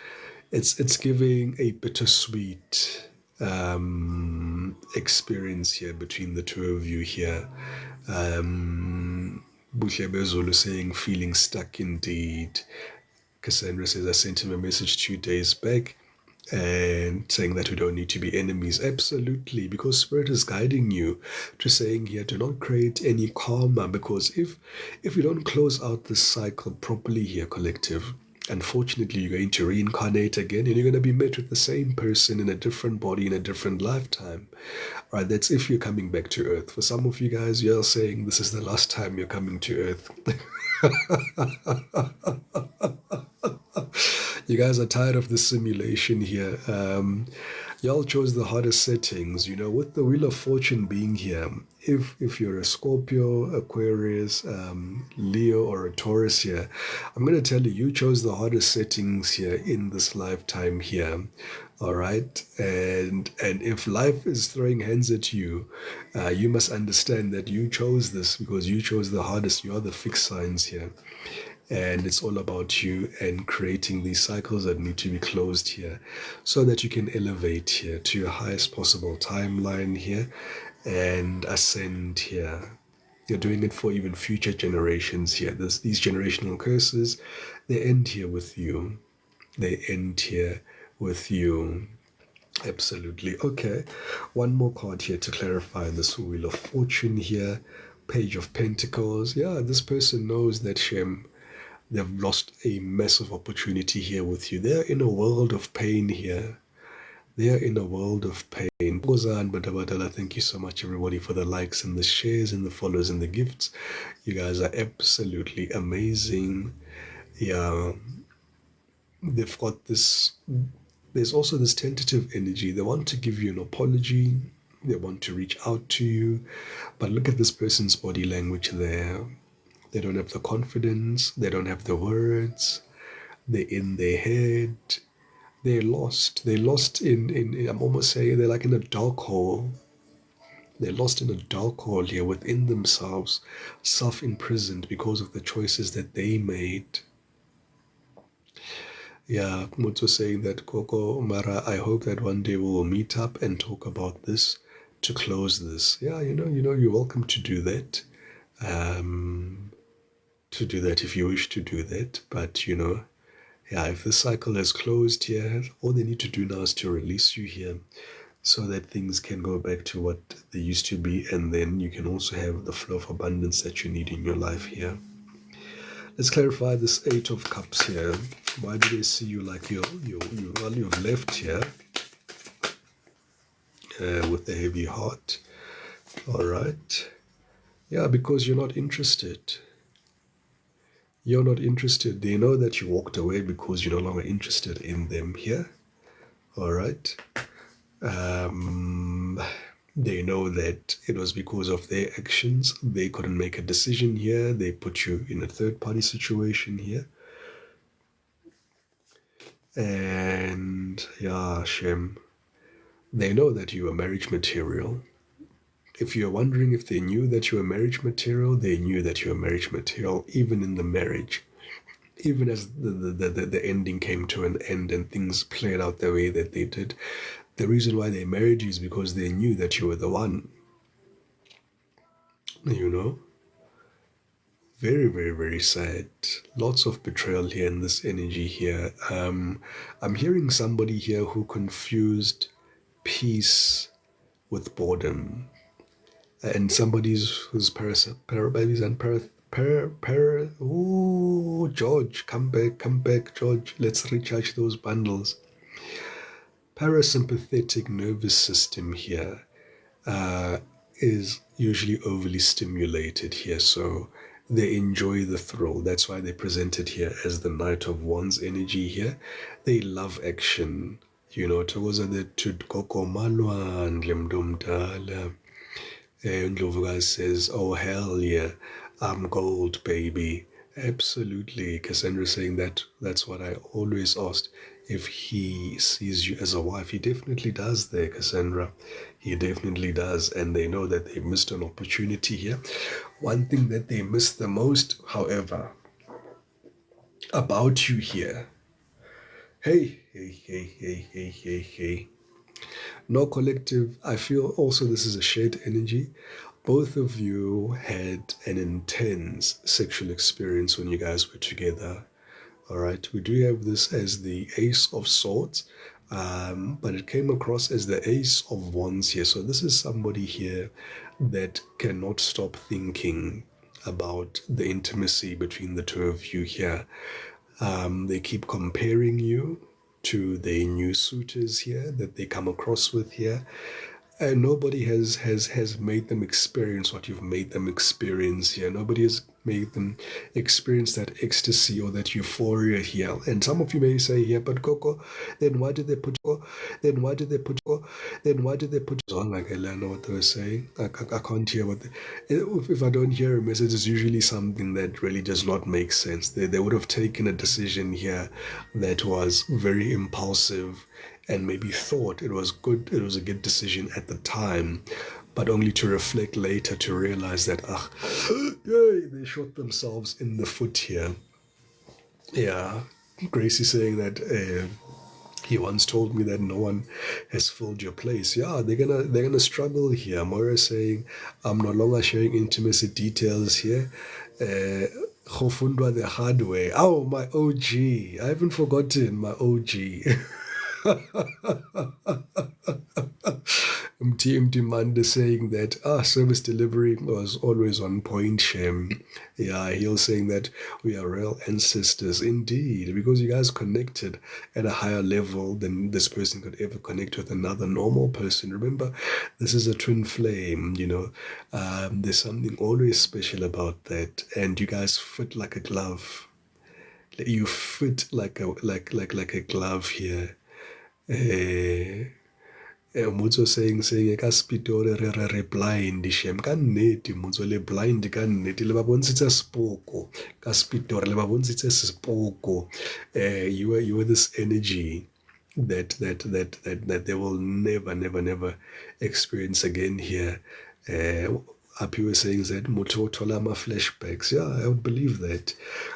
It's giving a bittersweet experience here between the two of you here. Buhlebezulu saying feeling stuck indeed. Cassandra says I sent him a message 2 days back and saying that we don't need to be enemies. Absolutely, because Spirit is guiding you to saying here to not create any karma, because if you don't close out this cycle properly here, collective, unfortunately you're going to reincarnate again and you're going to be met with the same person in a different body in a different lifetime. Right, that's if you're coming back to Earth. For some of you guys, you're saying this is the last time you're coming to Earth. You guys are tired of the simulation here. Y'all chose the hardest settings, with the Wheel of Fortune being here. If you're a Scorpio, Aquarius, Leo, or a Taurus here, I'm going to tell you, you chose the hardest settings here in this lifetime here. All right, and if life is throwing hands at you, you must understand that you chose this because you chose the hardest. You are the fixed signs here. And it's all about you and creating these cycles that need to be closed here so that you can elevate here to your highest possible timeline here and ascend here. You're doing it for even future generations here. These generational curses, they end here with you. They end here with you. Absolutely. Okay, one more card here to clarify this Wheel of Fortune here. Page of Pentacles. Yeah, this person knows that Shem, they've lost a massive opportunity here with you. They're in a world of pain here. They are in a world of pain. Thank you so much, everybody, for the likes and the shares and the follows and the gifts. You guys are absolutely amazing. Yeah. they've got this, there's also this tentative energy. They want to give you an apology, they want to reach out to you, but look at this person's body language there. They don't have the confidence, they don't have the words, they're in their head, they're lost. They're lost in I'm almost saying they're like in a dark hole. They're lost in a dark hole here within themselves, self imprisoned because of the choices that they made. Yeah, Mutsu was saying that Coco Mara, I hope that one day we will meet up and talk about this to close this. Yeah, you're welcome to do that. To do that if you wish to do that. But yeah, if the cycle is closed here, all they need to do now is to release you here so that things can go back to what they used to be, and then you can also have the flow of abundance that you need in your life here. Let's clarify this Eight of Cups here. Why do they see you like you've left here with a heavy heart? All right. Yeah, because you're not interested. You're not interested. They know that you walked away because you're no longer interested in them here. All right. They know that it was because of their actions. They couldn't make a decision here. They put you in a third-party situation here. And yeah, Shem, they know that you are marriage material. If you're wondering if they knew that you were marriage material, they knew that you were marriage material even in the marriage. Even as the ending came to an end and things played out the way that they did, the reason why they married you is because they knew that you were the one. Very, very, very sad. Lots of betrayal here in this energy here. I'm hearing somebody here who confused peace with boredom. And somebody's whose parababies and ooh, George, come back, George. Let's recharge those bundles. Parasympathetic nervous system here is usually overly stimulated here, so they enjoy the thrill. That's why they present it here as the Knight of Wands energy here. They love action. Togoza the Tudkoko Malwan Limdumdala. Ndlovukazi says, oh hell yeah, I'm gold, baby. Absolutely. Cassandra saying that's what I always asked. If he sees you as a wife, he definitely does there, Cassandra. He definitely does. And they know that they missed an opportunity here. One thing that they missed the most, however, about you here. Hey. No collective. I feel also this is a shared energy. Both of you had an intense sexual experience when you guys were together. All right, we do have this as the Ace of Swords, but it came across as the Ace of Wands here. So this is somebody here that cannot stop thinking about the intimacy between the two of you here. They keep comparing you to the new suitors here that they come across with here. And nobody has made them experience what you've made them experience here. Nobody has made them experience that ecstasy or that euphoria here. And some of you may say here, but Coco, then why did they put on like I learn what they were saying? I can't hear what if I don't hear a message, it's usually something that really does not make sense. They would have taken a decision here that was very impulsive and maybe thought it was a good decision at the time, but only to reflect later to realize that they shot themselves in the foot here. Yeah, Gracie saying that he once told me that no one has filled your place. Yeah, they're gonna struggle here. Moira saying I'm no longer sharing intimacy details here. Khofundwa the hard way. Oh, my OG. I haven't forgotten my OG. MT Manda saying that service delivery was always on point, Shem. Yeah, he was saying that we are real ancestors indeed, because you guys connected at a higher level than this person could ever connect with another normal person. Remember, this is a twin flame, there's something always special about that, and you guys fit like a glove. You fit like a glove here. Motso saying ka Spitori re blind shem ka nnete motso le blind ka nnete le ba bontshitse sepoko ka Spitori le ba bontshitse sepoko. You were this energy that they will never experience again here. Up you were saying that motho tolama flashbacks. Yeah, I would believe that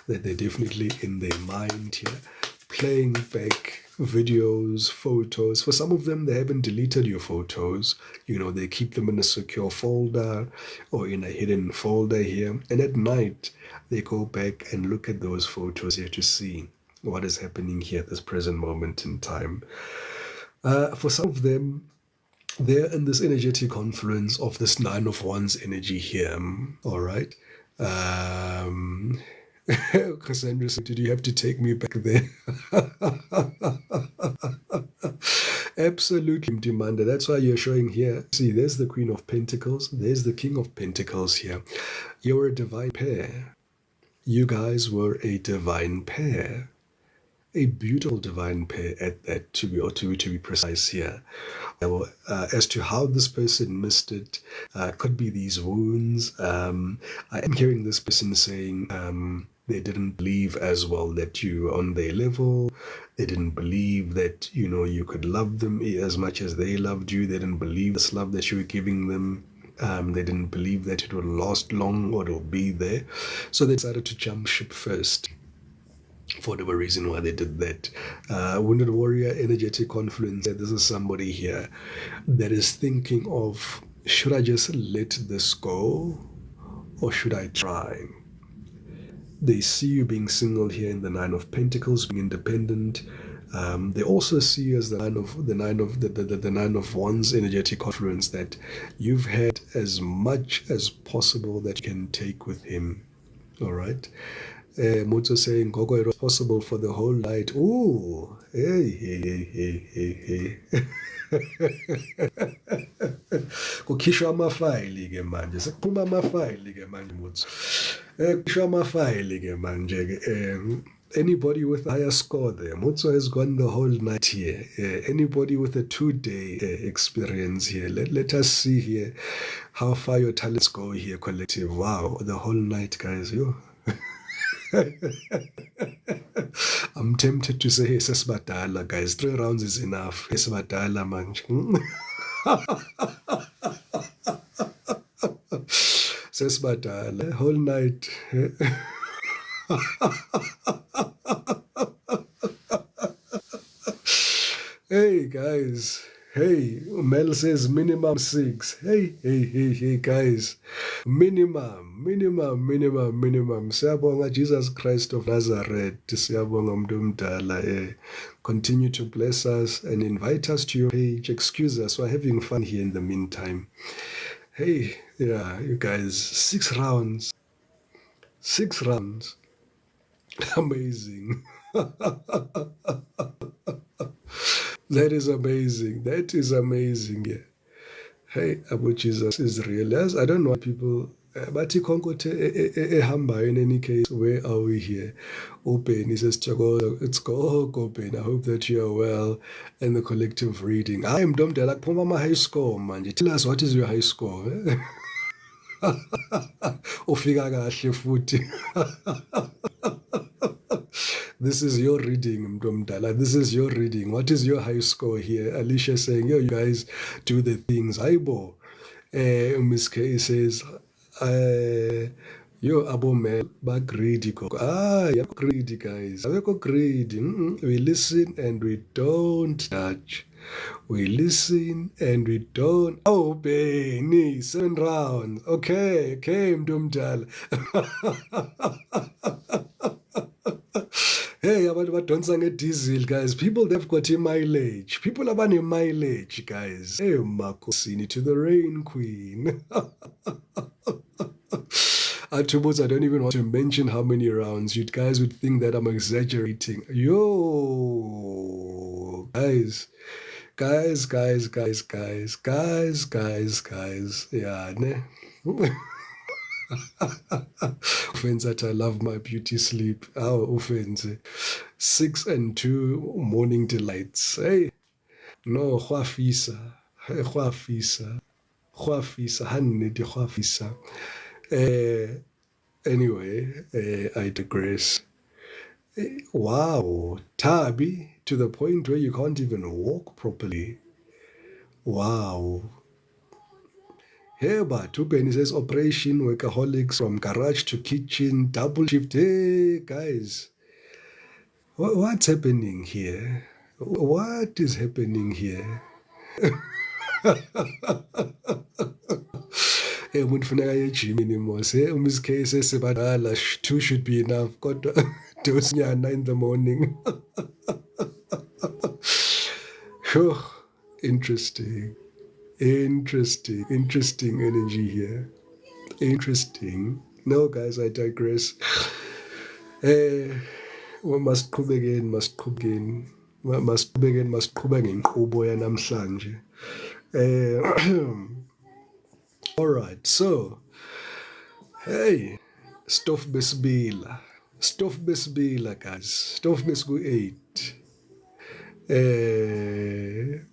they're definitely in their mind here, playing back videos, photos. For some of them, they haven't deleted your photos. They keep them in a secure folder or in a hidden folder here. And at night, they go back and look at those photos here to see what is happening here at this present moment in time. For some of them, they're in this energetic confluence of this Nine of Wands energy here. All right. Cassandra said, did you have to take me back there? Absolutely, Dimanda. That's why you're showing here. See, there's the Queen of Pentacles. There's the King of Pentacles here. You're a divine pair. You guys were a divine pair. A beautiful divine pair at that, to be precise here. As to how this person missed it, could be these wounds. I am hearing this person saying they didn't believe as well that you were on their level. They didn't believe that you could love them as much as they loved you. They didn't believe this love that you were giving them. They didn't believe that it would last long or it will be there. So they decided to jump ship first. For whatever reason why they did that. Wounded Warrior, energetic confluence. This is somebody here that is thinking of, should I just let this go or should I try? They see you being single here in the Nine of Pentacles, being independent. They also see you as the nine of Wands energetic confluence, that you've had as much as possible that you can take with him. All right. Mutsu saying, Gogo, it was possible for the whole night. Ooh, hey. Kukhishwa amafayili ke manje, sekuphuma amafayili ke manje Mutsu. Kukhishwa amafayili ke manje. Anybody with a higher score there? Mutsu has gone the whole night here. Anybody with a 2-day experience here? Let us see here how far your talents go here, collective. Wow, the whole night, guys. Yo. I'm tempted to say sesibadala, guys. 3 rounds is enough. Sesibadala manje. Sesibadala whole night. Hey guys. Hey, Mel says minimum 6. Hey, guys. Minimum. Siyabonga Jesus Christ of Nazareth. Siyabonga Mdumdala. Continue to bless us and invite us to your page. Excuse us, we're having fun here in the meantime. Hey, yeah, you guys. 6 rounds. 6 rounds. Amazing. That is amazing. Yeah. Hey, Abu Jesus is real. Yes, I don't know what people. But in any case, where are we here? Open. He says, Chago, it's go open. I hope that you are well. And the collective reading. I am Dom Delak Pomama high score, man. Tell us, what is your high score? Ufika kahle futhi. This is your reading, Mdumdala. This is your reading. What is your high score here? Alicia saying, yo, you guys do the things. Aibo. Miss K says, yo, Abo Mel, ba greedy. You're greedy, guys. We're greedy. We listen and we don't touch. We listen and we don't. Oh, Benny, 7 rounds. Okay, Mdumdala. Hey, abantu badonsa ngediesel, guys. People, they've got a mileage. People abane mileage, guys. Hey, Makosini to the Rain Queen. Atubos, I don't even want to mention how many rounds. You guys would think that I'm exaggerating. Yo, guys. Yeah, ne? Offense that I love my beauty sleep. Our offense. 6 and 2 morning delights. Hey, no, Huafisa. Hey, Huafisa. Huafisa. Hannity Huafisa. Anyway, I digress. Wow, Tabi, to the point where you can't even walk properly. Wow. Here, but Benny says operation workaholics from garage to kitchen, double shift. Hey, guys, what's happening here? What is happening here? Umuntu funeka aye ejimini mos. Miss K sesebadala, 2 should be enough. Kodwa dosinyana in the morning. Interesting. Interesting energy here. Interesting. No, guys, I digress. We must qhubeka ngenkqubo yanamhlanje. All right, so hey, Stof besibila, guys, Stof besku 8.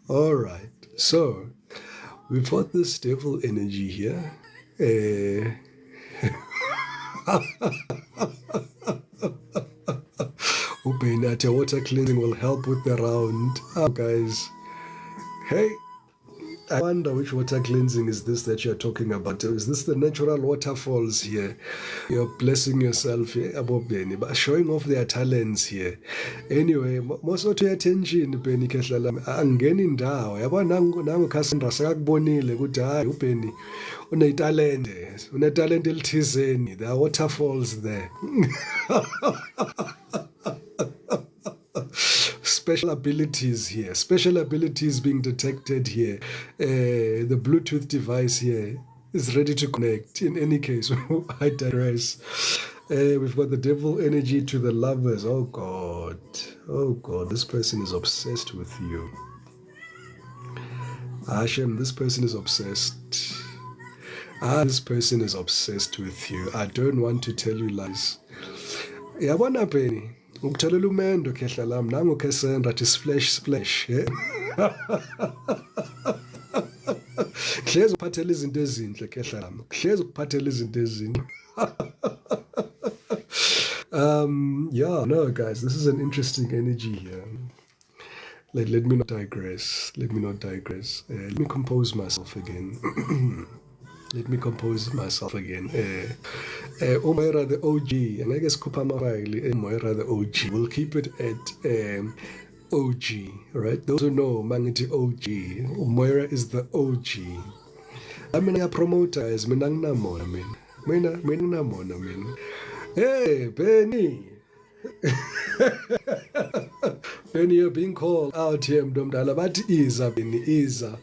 All right, so we've got this devil energy here. Upenate water cleansing will help with the round. Oh, guys, hey. I wonder which water cleansing is this that you're talking about. Is this the natural waterfalls here? You're blessing yourself here, Benny, but showing off their talents here. Anyway, most of your attention, Benny Kehlela, angeni indawo. Yabo nangu Cassandra sekakubonile ukuthi hayi uBenny unetalent elithizeni. There are waterfalls there. Special abilities here. Special abilities being detected here. The Bluetooth device here is ready to connect. In any case, I digress. We've got the devil energy to the lovers. Oh God. Oh God. This person is obsessed with you. Hashem, this person is obsessed. This person is obsessed with you. I don't want to tell you lies. Yabona Penny. Ukutholela umendo khehla lami nangu Cassandra athi splash hlezi ukuphathela izinto ezinhle khehla lami hlezi ukuphathela izinto ezinhle. Yeah, no guys, this is an interesting energy here. Let me not digress. Let me compose myself again. Moira the OG, and I guess Moira the OG. We'll keep it at OG, right? Those who know Mangiti OG. Moira is the OG. I mean, I promoter is Minangnamon. Hey, Benny. Benny, you're being called out here, Mdomdala. But Isa, Benny, Isa.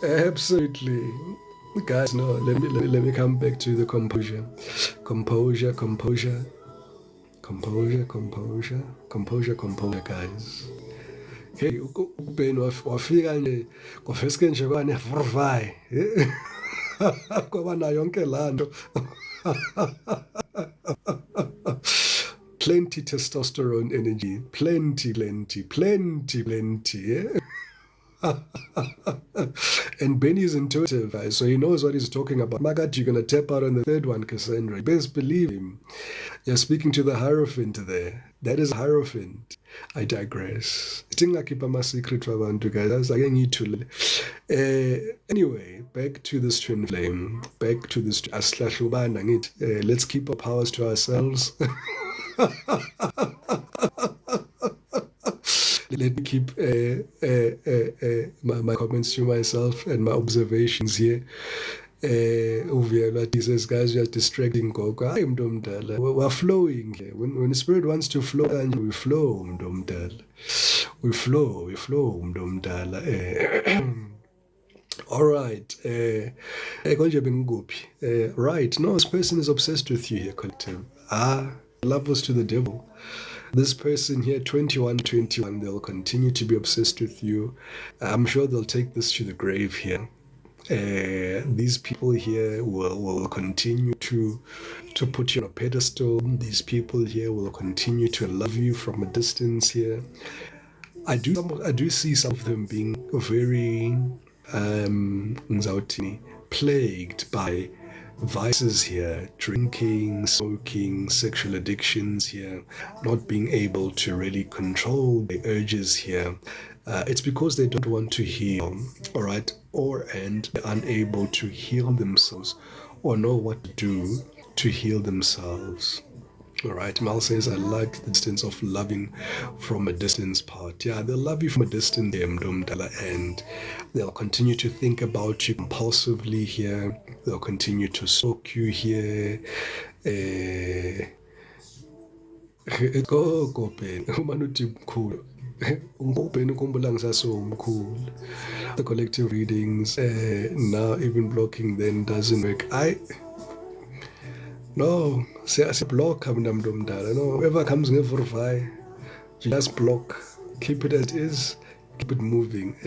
Absolutely, guys. No, let me come back to the composure, guys. Hey, Ben wafika nje kofeske nje kwane vurvai kwaba na yonke lando. Plenty testosterone energy, plenty, yeah? And Benny's intuitive, guys, so he knows what he's talking about. Magat, you're going to tap out on the third one, Cassandra. Best believe him. You're speaking to the Hierophant there. That is Hierophant. I digress. I think I keep my secret for one, guys. I need to. Anyway, back to this twin flame. Back to this. Let's keep our powers to ourselves. Let me keep my comments to myself and my observations here. He says, guys, we are distracting. We're flowing here. When the spirit wants to flow, and we flow. We flow. All right. Right. No, this person is obsessed with you here, collective. Levels to the devil. This person here, 21, they'll continue to be obsessed with you. I'm sure they'll take this to the grave here. These people here will continue to put you on a pedestal. These people here will continue to love you from a distance here. I do see some of them being very plagued by vices here, drinking, smoking, sexual addictions here, not being able to really control the urges here. It's because they don't want to heal, all right, and they're unable to heal themselves or know what to do to heal themselves. All right, Mal says, I like the distance of loving from a distance part. Yeah, they'll love you from a distance, and they'll continue to think about you compulsively here. They'll continue to stalk you here. The collective readings, now even blocking then doesn't work. No, block no, whoever comes in for just block, keep it as it is, keep it moving.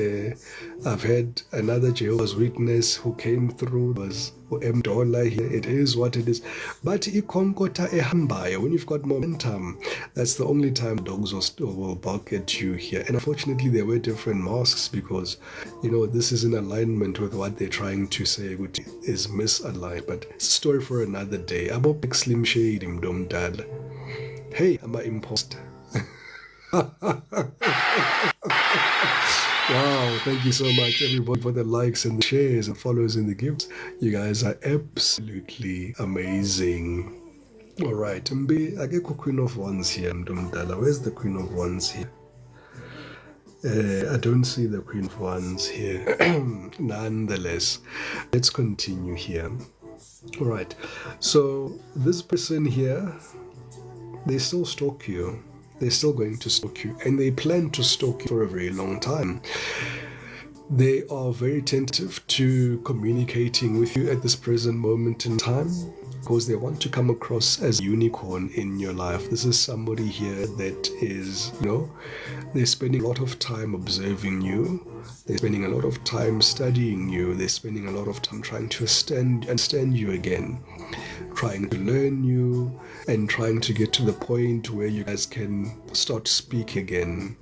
I've had another Jehovah's Witness who came through, was $M here. It is what it is. But when you've got momentum, that's the only time dogs will bark at you here. And unfortunately, there were different masks because, this is in alignment with what they're trying to say, which is misaligned. But it's a story for another day. About Slim Shade, hey, I'm an imposter. Wow, thank you so much everybody for the likes and the shares and follows and the gifts. You guys are absolutely amazing. All right, Mbe, I get Queen of Wands here, Mdumdala. Where's the Queen of Wands here? I don't see the Queen of Wands here. Nonetheless, let's continue here. All right, so this person here, they still stalk you. They're still going to stalk you, and they plan to stalk you for a very long time. They are very tentative to communicating with you at this present moment in time because they want to come across as a unicorn in your life. This is somebody here that is, they're spending a lot of time observing you. They're spending a lot of time studying you. They're spending a lot of time trying to understand you again, trying to learn you, and trying to get to the point where you guys can start speaking again.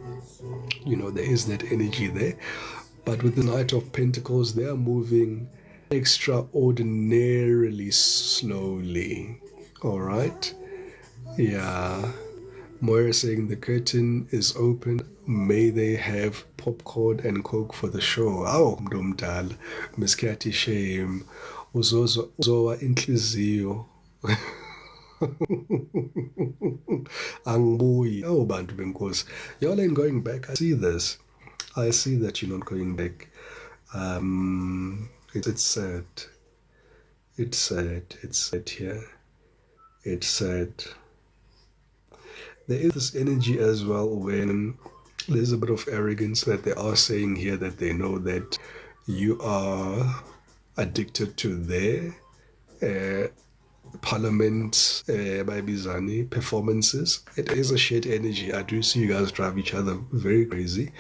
There is that energy there. But with the Knight of Pentacles, they are moving extraordinarily slowly. All right? Yeah. Moira saying the curtain is open. May they have popcorn and coke for the show. Oh, Mdumdal. Miskati shame. Uzowa inhliziyo. Angbuyi. Oh, bantu benkosi. Y'all ain't going back. I see this. I see that you're not going back. It's sad. It's sad. It's sad here. It's sad. There is this energy as well when there's a bit of arrogance that they are saying here that they know that you are addicted to their Parliament Bizani performances. It is a shared energy. I do see you guys drive each other very crazy.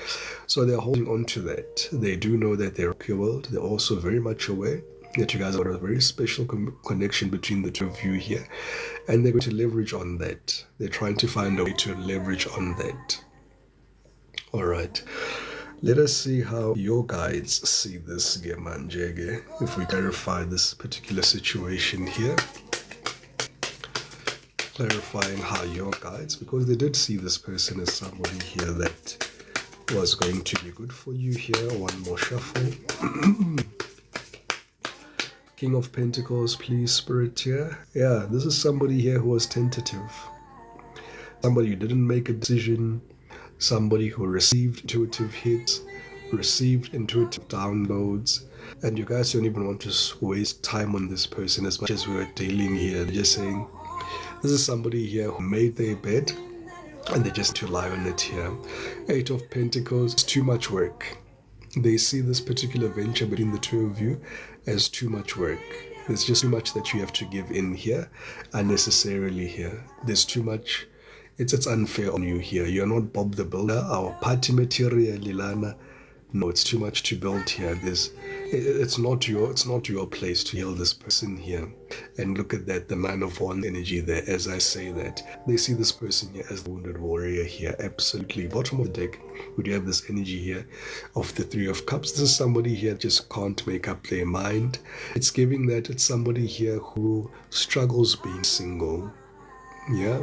So they're holding on to that. They do know that they're your world. They're also very much aware that you guys have a very special connection between the two of you here. And they're going to leverage on that. They're trying to find a way to leverage on that. All right. Let us see how your guides see this, Gemanjege, if we clarify this particular situation here. Clarifying how your guides, because they did see this person as somebody here that was going to be good for you here. One more shuffle. King of Pentacles, please, Spirit here. Yeah, this is somebody here who was tentative. Somebody who didn't make a decision. Somebody who received intuitive hits, received intuitive downloads, and you guys don't even want to waste time on this person as much as we were dealing here. They're just saying, this is somebody here who made their bed, and they just to lie on it here. Eight of Pentacles, it's too much work. They see this particular venture between the two of you as too much work. There's just too much that you have to give in here, unnecessarily here. There's too much. It's unfair on you here. You're not Bob the Builder. Our party material, Lilana. no, it's too much to build here. It's not your place to heal this person here. And look at that, the 9 of Wands energy there. As I say that, they see this person here as the wounded warrior here. Absolutely. Bottom of the deck, we do have this energy here of the 3 of Cups. This is somebody here that just can't make up their mind. It's giving that it's somebody here who struggles being single. Yeah.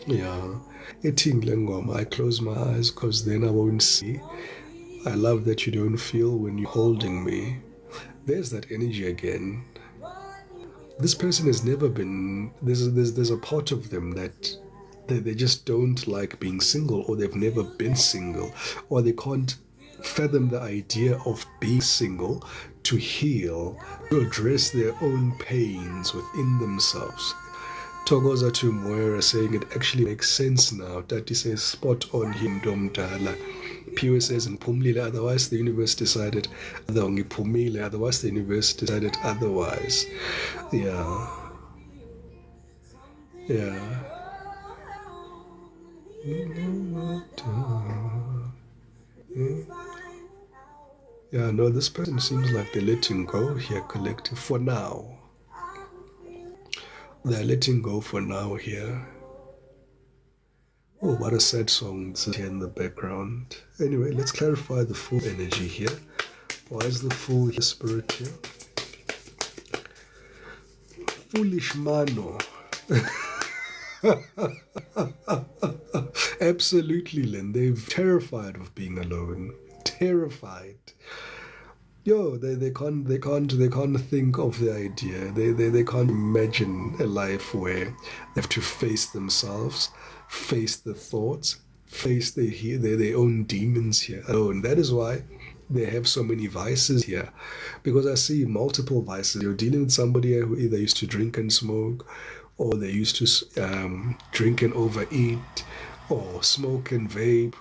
I close my eyes because then I won't see. I love that you don't feel when you're holding me. There's that energy again. This person has never been, there's a part of them that they just don't like being single, or they've never been single, or they can't fathom the idea of being single to heal, to address their own pains within themselves. Togoza to Moira saying it actually makes sense now. Tati says spot on him Domdala. Pure says in Pumlile, otherwise the universe decided otherwise the universe decided otherwise. Yeah. No, this person seems like they're letting go here, collective, for now. They're letting go for now here. Oh, what a sad song this is here in the background. Anyway, let's clarify the Fool energy here. Why is the Fool here, Spirit here? Foolish mano. Absolutely, Lynn. They're terrified of being alone. Terrified. They can't think of the idea. They can't imagine a life where they have to face themselves, face the thoughts, face their own demons here alone. That is why they have so many vices here, because I see multiple vices. You're dealing with somebody who either used to drink and smoke, or they used to drink and overeat, or smoke and vape.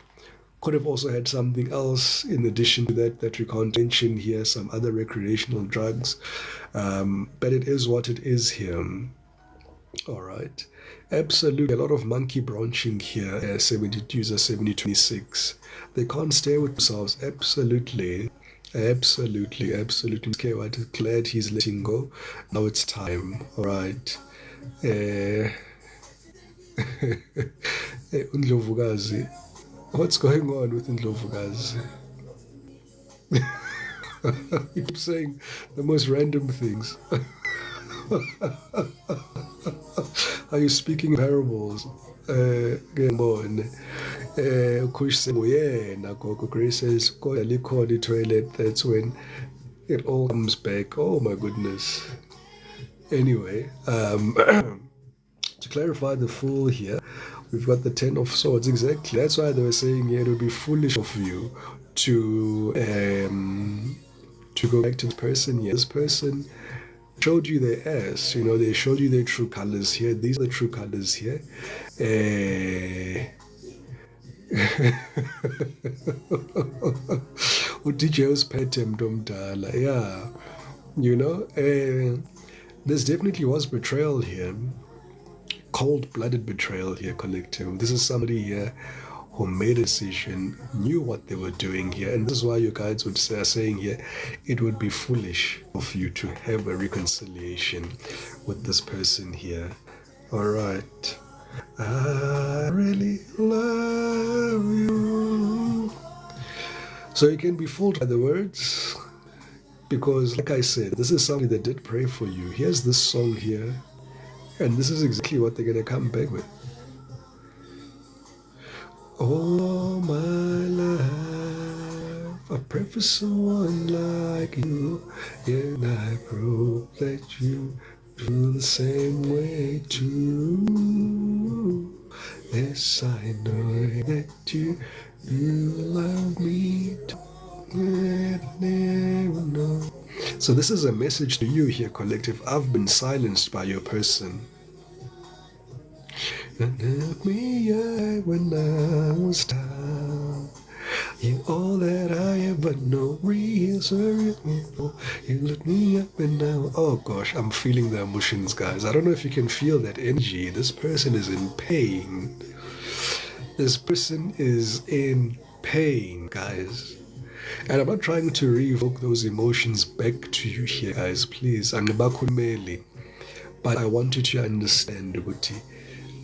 Could have also had something else in addition to that we can't mention here, some other recreational drugs. But it is what it is here. All right. Absolutely. A lot of monkey branching here. User 7026. They can't stay with themselves. Absolutely. Okay, right. Glad he's letting go. Now it's time. All right. Undlovukazi. What's going on with Ndlovukazi? You keep saying the most random things. Are you speaking parables? Kush says, Grace says, the toilet. That's when it all comes back. Oh my goodness. Anyway, to clarify the Fool here, we've got the 10 of Swords, exactly. That's why they were saying it would be foolish of you to go back to this person here. This person showed you their ass, they showed you their true colors here. These are the true colors here. DJ was Petem Domdala, There's definitely was betrayal here. Cold-blooded betrayal here, collective. This is somebody here who made a decision, knew what they were doing here, and this is why you guys are saying here, it would be foolish of you to have a reconciliation with this person here. All right. I really love you. So you can be fooled by the words, because like I said, this is somebody that did pray for you. Here's this song here. And this is exactly what they're going to come back with. All my life, I pray for someone like you, and I hope that you feel the same way too. Yes, I know that you love me too. I never know. So this is a message to you here, collective. I've been silenced by your person. And help me when I was down. You're all that I ever know. Reason you let me up and down. Oh gosh, I'm feeling the emotions, guys. I don't know if you can feel that energy. This person is in pain. This person is in pain, guys. And I'm not trying to revoke those emotions back to you here, guys. Please, angibakhulumeli. But I want you to understand, Uguti,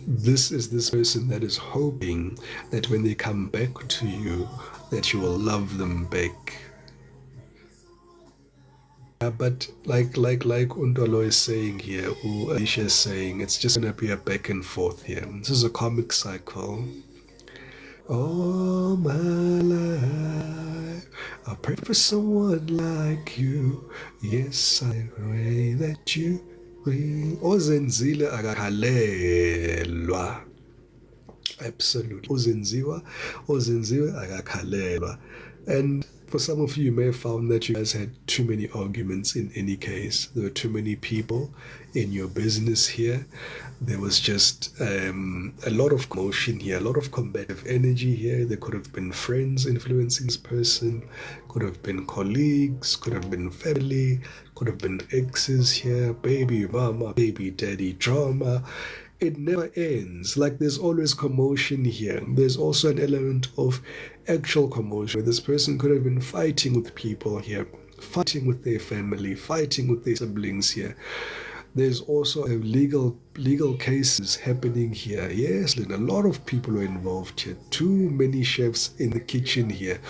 this is this person that is hoping that when they come back to you, that you will love them back. But like Undolo is saying here, or Alicia is saying, it's just gonna be a back and forth here. This is a comic cycle. All my life, I pray for someone like you. Yes, I pray that you will. Ozenzile akakhalelwa. Absolutely. Ozenziwe akakhalelwa. And for some of you, you may have found that you guys had too many arguments in any case. There were too many people in your business here. There was just a lot of commotion here, a lot of combative energy here. There could have been friends influencing this person, could have been colleagues, could have been family, could have been exes here, baby mama, baby daddy drama. It never ends. Like there's always commotion here. There's also an element of actual commotion where this person could have been fighting with people here, fighting with their family, fighting with their siblings here. There's also a legal cases happening here. Yes, a lot of people are involved here. Too many chefs in the kitchen here.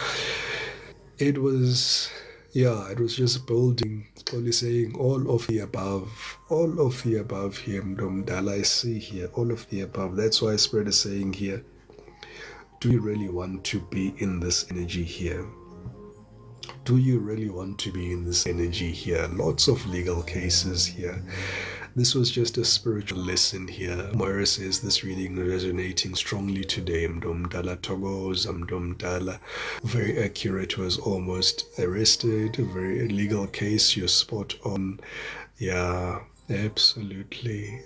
It was just building, only saying all of the above here, Mdomdala. I see here, all of the above. That's why Spirit is saying here, do you really want to be in this energy here? Do you really want to be in this energy here? Lots of legal cases here. This was just a spiritual lesson here. Moira says this reading resonating strongly today. Mdomdala Togoza, Mdomdala. Very accurate, was almost arrested. A very legal case, you're spot on. Yeah, absolutely.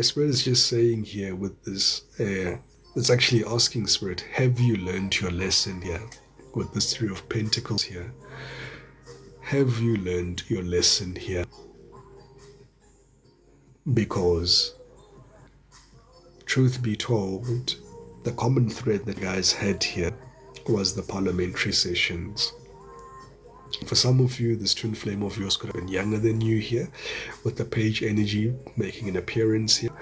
Spirit is just saying here with this, it's actually asking Spirit, have you learned your lesson here? With this Three of Pentacles here. Have you learned your lesson here? Because, truth be told, the common thread that guys had here was the parliamentary sessions. For some of you, this twin flame of yours could have been younger than you here, with the page energy making an appearance here.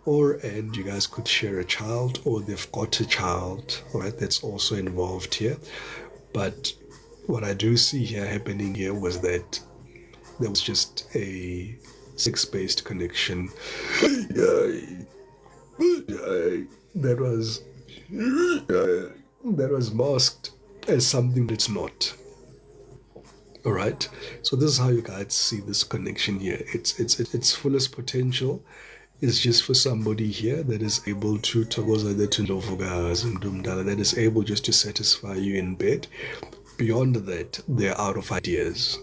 And you guys could share a child, or they've got a child, right, that's also involved here. But what I do see here happening here was that there was just a sex-based connection that was masked as something that's not. All right, so this is how you guys see this connection here. Its fullest potential is just for somebody here that is able to that is able just to satisfy you in bed. Beyond that, they're out of ideas.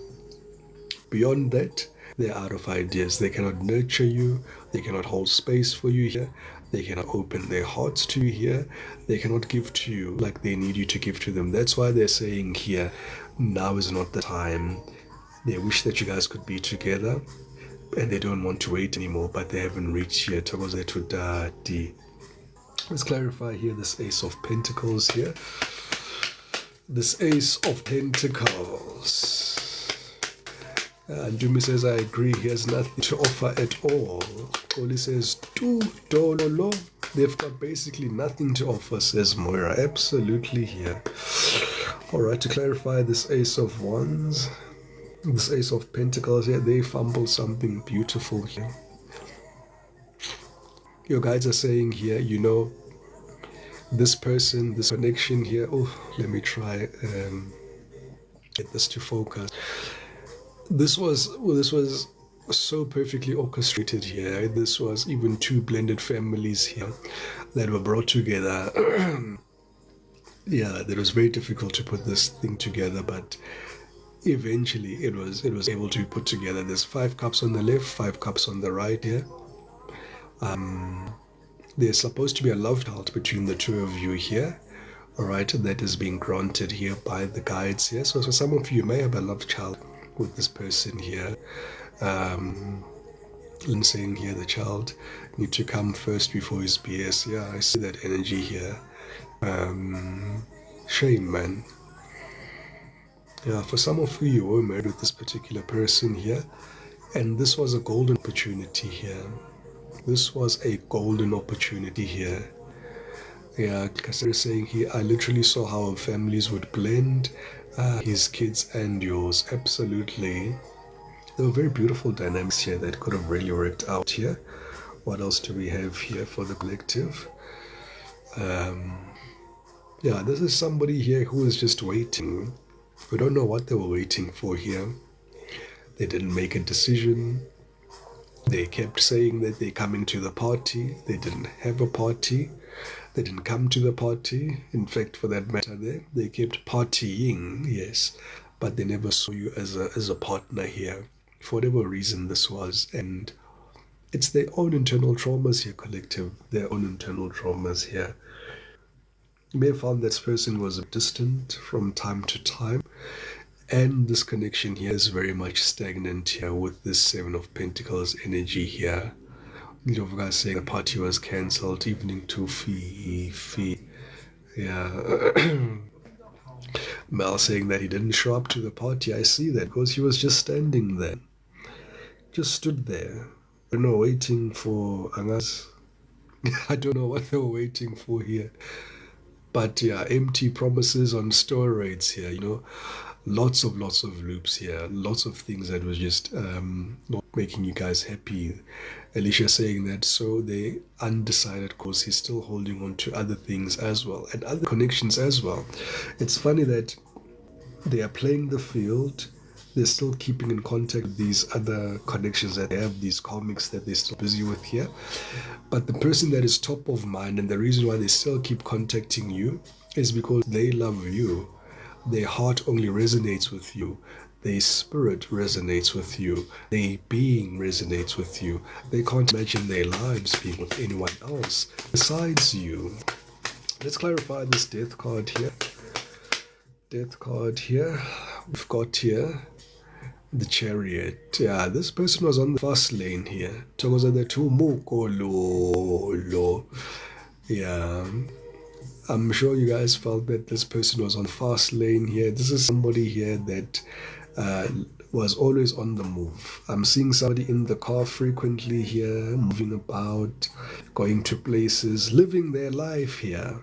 Beyond that, they're out of ideas. They cannot nurture you. They cannot hold space for you here. They cannot open their hearts to you here. They cannot give to you like they need you to give to them. That's why they're saying here, now is not the time. They wish that you guys could be together, and they don't want to wait anymore, but they haven't reached yet. Let's clarify here this Ace of Pentacles here. This Ace of Pentacles. Jumi says, I agree, he has nothing to offer at all. Oli says, dololo. They've got basically nothing to offer, says Moira. Absolutely here. Alright, to clarify this Ace of Wands, this Ace of Pentacles here, they fumble something beautiful here. Your guides are saying here, you know, this person, this connection here, let me try get this to focus. This was so perfectly orchestrated here. This was even two blended families here that were brought together. Yeah, it was very difficult to put this thing together, but eventually it was able to be put together. There's 5 cups on the left, 5 cups on the right here. There's supposed to be a love child between the two of you here. Alright, that is being granted here by the guides here. So some of you may have a love child with this person here. I'm saying here the child need to come first before his BS. Yeah, I see that energy here. Shame, man. Yeah, for some of you, you were married with this particular person here, and this was a golden opportunity here. This was a golden opportunity here. Yeah, like I was saying here, I literally saw how families would blend, his kids and yours. Absolutely. There were very beautiful dynamics here that could have really worked out here. What else do we have here for the collective? Yeah, this is somebody here who is just waiting. We don't know what they were waiting for here. They didn't make a decision. They kept saying that they're coming to the party. They didn't have a party. They didn't come to the party. In fact, for that matter, they kept partying, yes, but they never saw you as a partner here, for whatever reason this was. And it's their own internal traumas here, collective, their own internal traumas here. You may have found this person was distant from time to time, and this connection here is very much stagnant here with this Seven of Pentacles energy here. Of guys saying the party was cancelled, evening to fee. Yeah. Mel saying that he didn't show up to the party. I see that because he was just standing there. Just stood there. I don't know, waiting for Angas. I don't know what they were waiting for here. But yeah, empty promises on steroids here, lots of loops here, lots of things that was just not making you guys happy. Alicia saying that, so they undecided because he's still holding on to other things as well and other connections as well. It's funny that they are playing the field, they're still keeping in contact with these other connections that they have, these comics that they're still busy with here. But the person that is top of mind and the reason why they still keep contacting you is because they love you. Their heart only resonates with you. Their spirit resonates with you. Their being resonates with you. They can't imagine their lives being with anyone else besides you. Let's clarify this death card here. Death card here. We've got here the Chariot. Yeah, this person was on the fast lane here. Togoza the two lo. Yeah. I'm sure you guys felt that this person was on the fast lane here. This is somebody here that was always on the move. I'm seeing somebody in the car frequently here, moving about, going to places, living their life here.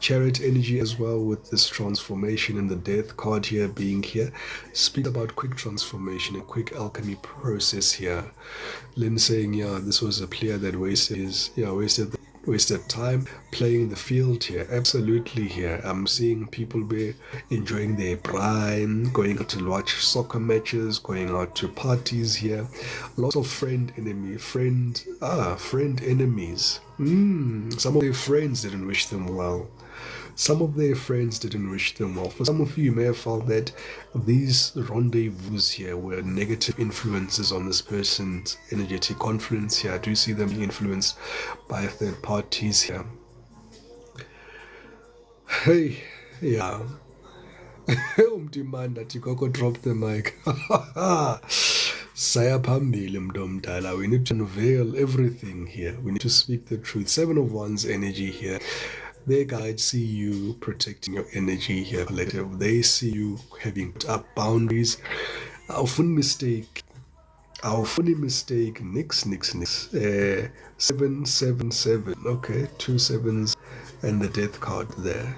Chariot energy as well with this transformation and the death card here being here. Speak about quick transformation, a quick alchemy process here. Lynn saying, yeah, this was a player that wasted time playing the field here. Absolutely here. I'm seeing people be enjoying their prime, going out to watch soccer matches, going out to parties here. Lots of friend enemies. Some of their friends didn't wish them well. For some of you may have felt that these rendezvous here were negative influences on this person's energetic confluence here. I do see them being influenced by third parties here. Hey, yeah. Umdimanda Tikoko drop the mic. Saya phambili mntomdala. We need to unveil everything here. We need to speak the truth. Seven of Wands energy here. Their guides see you protecting your energy here, collective. They see you having put up boundaries. Awufuni mistake. Nix. 777. Okay, 2 sevens and the death card there.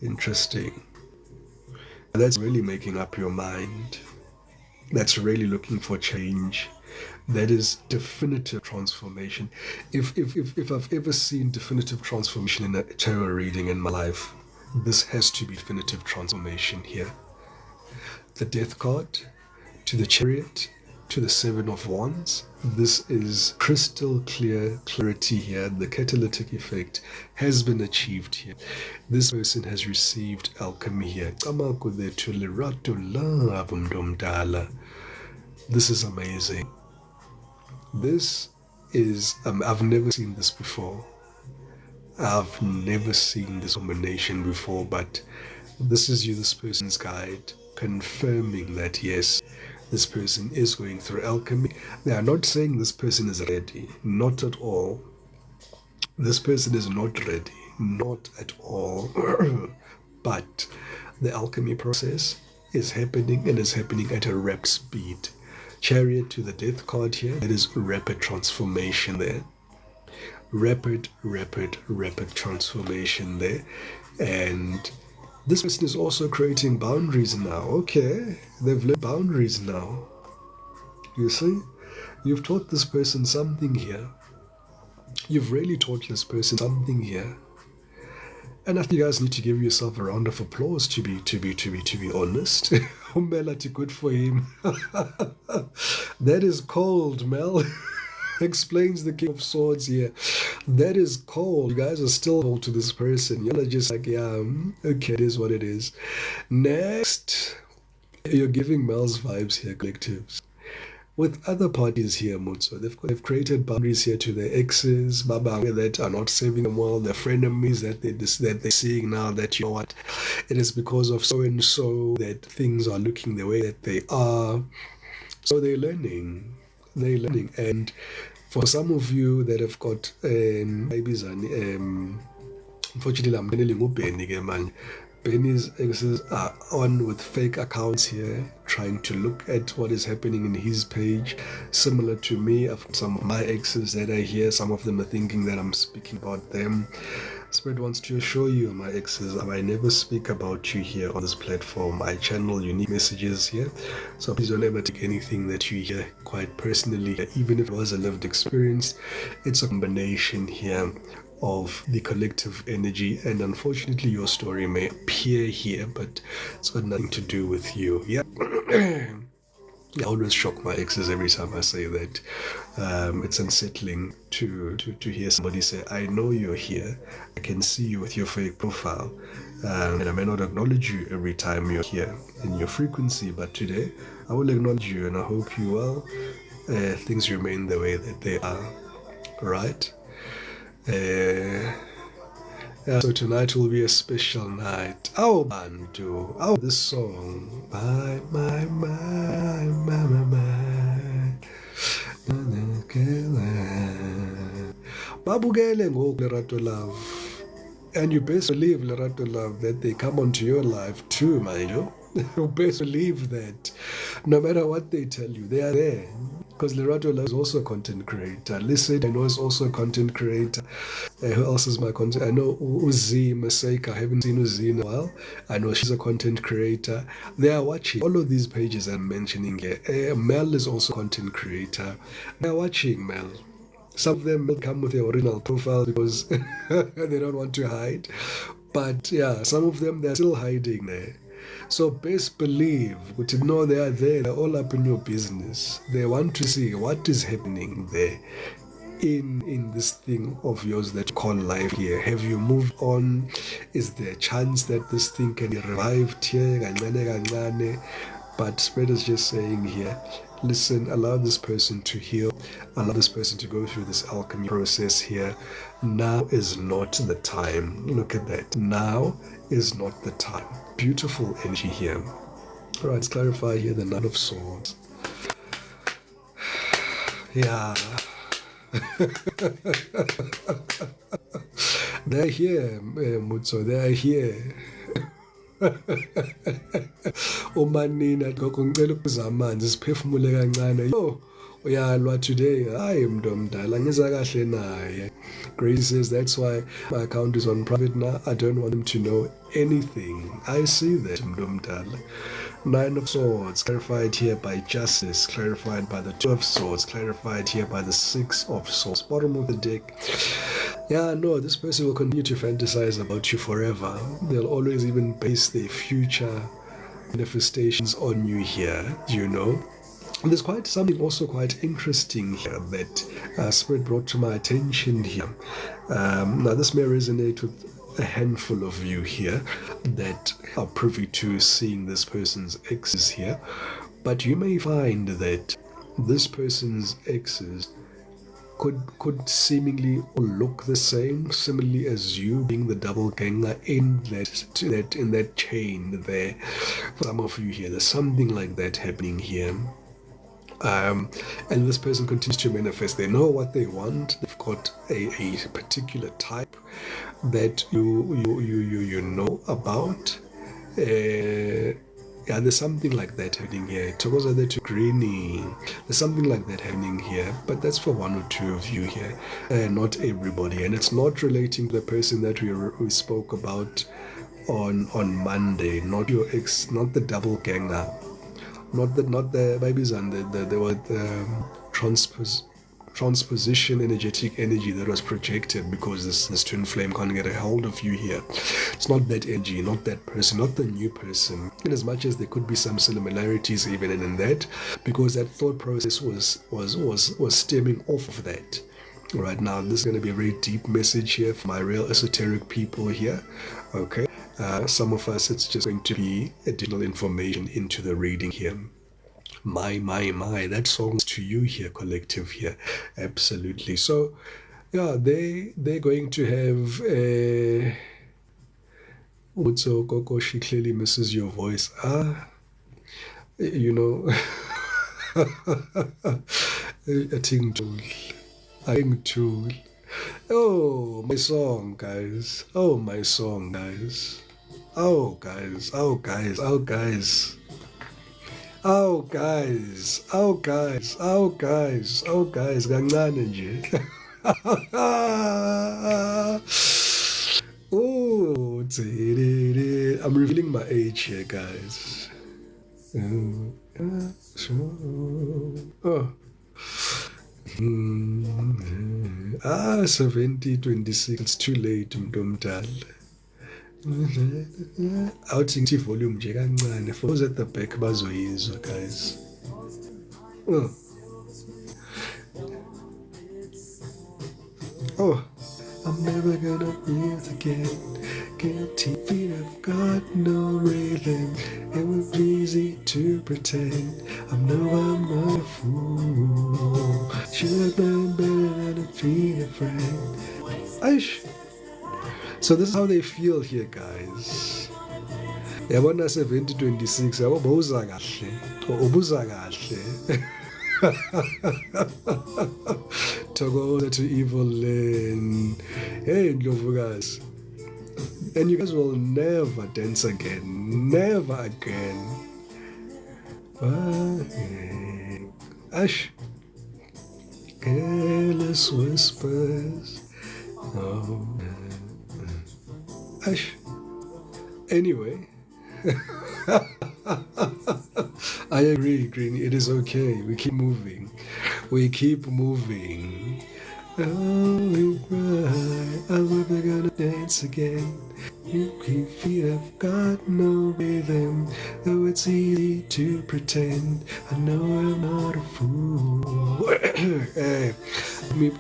Interesting. That's really making up your mind. That's really looking for change. That is definitive transformation. If I've ever seen definitive transformation in a tarot reading in my life, this has to be definitive transformation here. The death card to the Chariot to the Seven of Wands. This is crystal clear clarity here. The catalytic effect has been achieved here. This person has received alchemy here. This is amazing. This is, I've never seen this before. I've never seen this combination before, but this is this person's guide confirming that yes, this person is going through alchemy. They are not saying this person is ready, not at all. This person is not ready. not at all. But the alchemy process is happening, and is happening at a rapid speed. Chariot to the death card here, that is rapid transformation there. Rapid transformation there. And this person is also creating boundaries now. Okay, they've learned boundaries now. You see, you've taught this person something here. You've really taught this person something here. And I think you guys need to give yourself a round of applause, to be honest. Melati, good for him. That is cold, Mel. Explains the King of Swords here. That is cold. You guys are still cold to this person. You're just like, yeah, okay, it is what it is. Next, you're giving Mel's vibes here, collectives. With other parties here, Mutso, they've created boundaries here to their exes, Babang, that are not serving them well, their frenemies that they're seeing now, that, you know what, it is because of so and so that things are looking the way that they are. So they're learning. And for some of you that have got babies, unfortunately, I'm telling you, Benny's exes are on with fake accounts here, trying to look at what is happening in his page. Similar to me, I've got some of my exes that are here. Some of them are thinking that I'm speaking about them. Spirit wants to assure you, my exes, I never speak about you here on this platform. I channel unique messages here, so please don't ever take anything that you hear quite personally. Even if it was a lived experience, it's a combination here of the collective energy, and unfortunately your story may appear here, but it's got nothing to do with you. Yeah. I always shock my exes every time I say that. It's unsettling to hear somebody say, I know you're here, I can see you with your fake profile, and I may not acknowledge you every time you're here in your frequency, but today I will acknowledge you, and I hope you well. Things remain the way that they are, right? So tonight will be a special night. Our Bantu, this song. My. Babukele ngoku Lerato Love. And you best believe, Lerato Love, that they come onto your life too, mind you. You best believe that. No matter what they tell you, they are there. Because Lerato Love is also a content creator. Listen, I know is also a content creator. Who else is my content? I know Uzi Maseka. I haven't seen Uzi in a while. I know she's a content creator. They are watching. All of these pages I'm mentioning here. Mel is also a content creator. They are watching, Mel. Some of them will come with their original profile because they don't want to hide. But yeah, some of them, they're still hiding there. So best believe, but you know they are there, they're all up in your business. They want to see what is happening there in this thing of yours that you call life here. Have you moved on? Is there a chance that this thing can be revived here? But Spirit is just saying here, listen, allow this person to heal, allow this person to go through this alchemy process here. Now is not the time. Look at that. Now is not the time. Beautiful energy here. All right, let's clarify here the Knight of Swords. Yeah. They're here, Mutso, they're here. Umanina gogo ngicela ukuza amanzi siphefumule kancane. Yo, uyalwa today. Hayi mntu omdala ngiza kahle naye. Grace says that's why my account is on private now. I don't want him to know anything. I see that, mntu omdala. Nine of Swords, clarified here by Justice, clarified by the Two of Swords, clarified here by the Six of Swords. Bottom of the deck. Yeah, no, this person will continue to fantasize about you forever. They'll always even base their future manifestations on you here, you know. And there's quite something also quite interesting here that Spirit brought to my attention here. Now, this may resonate with a handful of you here that are privy to seeing this person's exes here, but you may find that this person's exes could seemingly look the same, similarly as you being the double ganger in that chain there. For some of you here, there's something like that happening here. And this person continues to manifest. They know what they want. They've got a particular type that you know about. Yeah, there's something like that happening here. Togoza there to Greeny. There's something like that happening here, but that's for one or two of you here, not everybody. And it's not relating to the person that we spoke about on Monday. Not your ex, not the double ganger, not the babies and the transposition energetic energy that was projected because this twin flame can't get a hold of you here. It's not that energy, not that person, not the new person, in as much as there could be some similarities even in that, because that thought process was stemming off of that. Right now, this is going to be a very deep message here for my real esoteric people here. Okay, some of us, it's just going to be additional information into the reading here. My, that song's to you here, collective here. Absolutely. So, yeah, they're going to have a... So Coco, she clearly misses your voice. You know, a ting tool. Oh, my song, guys. Oh, my song, guys. Oh, guys. Oh, guys. Oh, guys. Oh guys, oh guys, oh guys, oh guys, kancane nje. Oh, I'm revealing my age here, guys. Oh. 7026, it's too late, mntu omdala. Awuthi ngithi volume nje kancane for those at the back bazoyizwa, guys. Oh, I'm never gonna breathe again. Guilty feet have got no rhythm. It was easy to pretend. I know I'm not a fool. Should have been better than a treated friend. Aish. So this is how they feel here, guys. Yabona 7026 yabo bawuza kahle ubuza kahle. Thokoza to Evil Lynn. Hey Ndlovukazi. And you guys will never dance again. Never again. Ash. Careless whispers. Oh. Ash. Anyway. I agree, Greeny. It is okay. We keep moving. We keep moving. Oh, right. I'm never gonna dance again. Your feet have got no rhythm, though it's easy to pretend. I know I'm not a fool. Hey,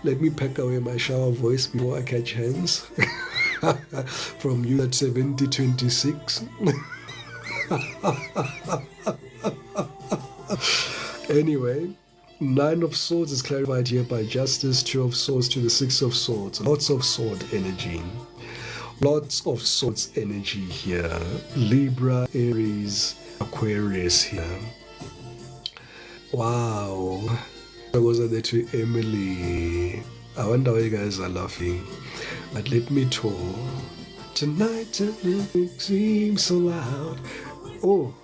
let me pack away my shower voice before I catch hands from you at 7026. Anyway, 9 of Swords is clarified here by Justice, 2 of Swords to the 6 of Swords. Lots of sword energy. Lots of Swords energy here. Libra, Aries, Aquarius here. Wow. Those are there to Emily. I wonder why you guys are laughing. But let me talk. Tonight everything seems so loud. Oh,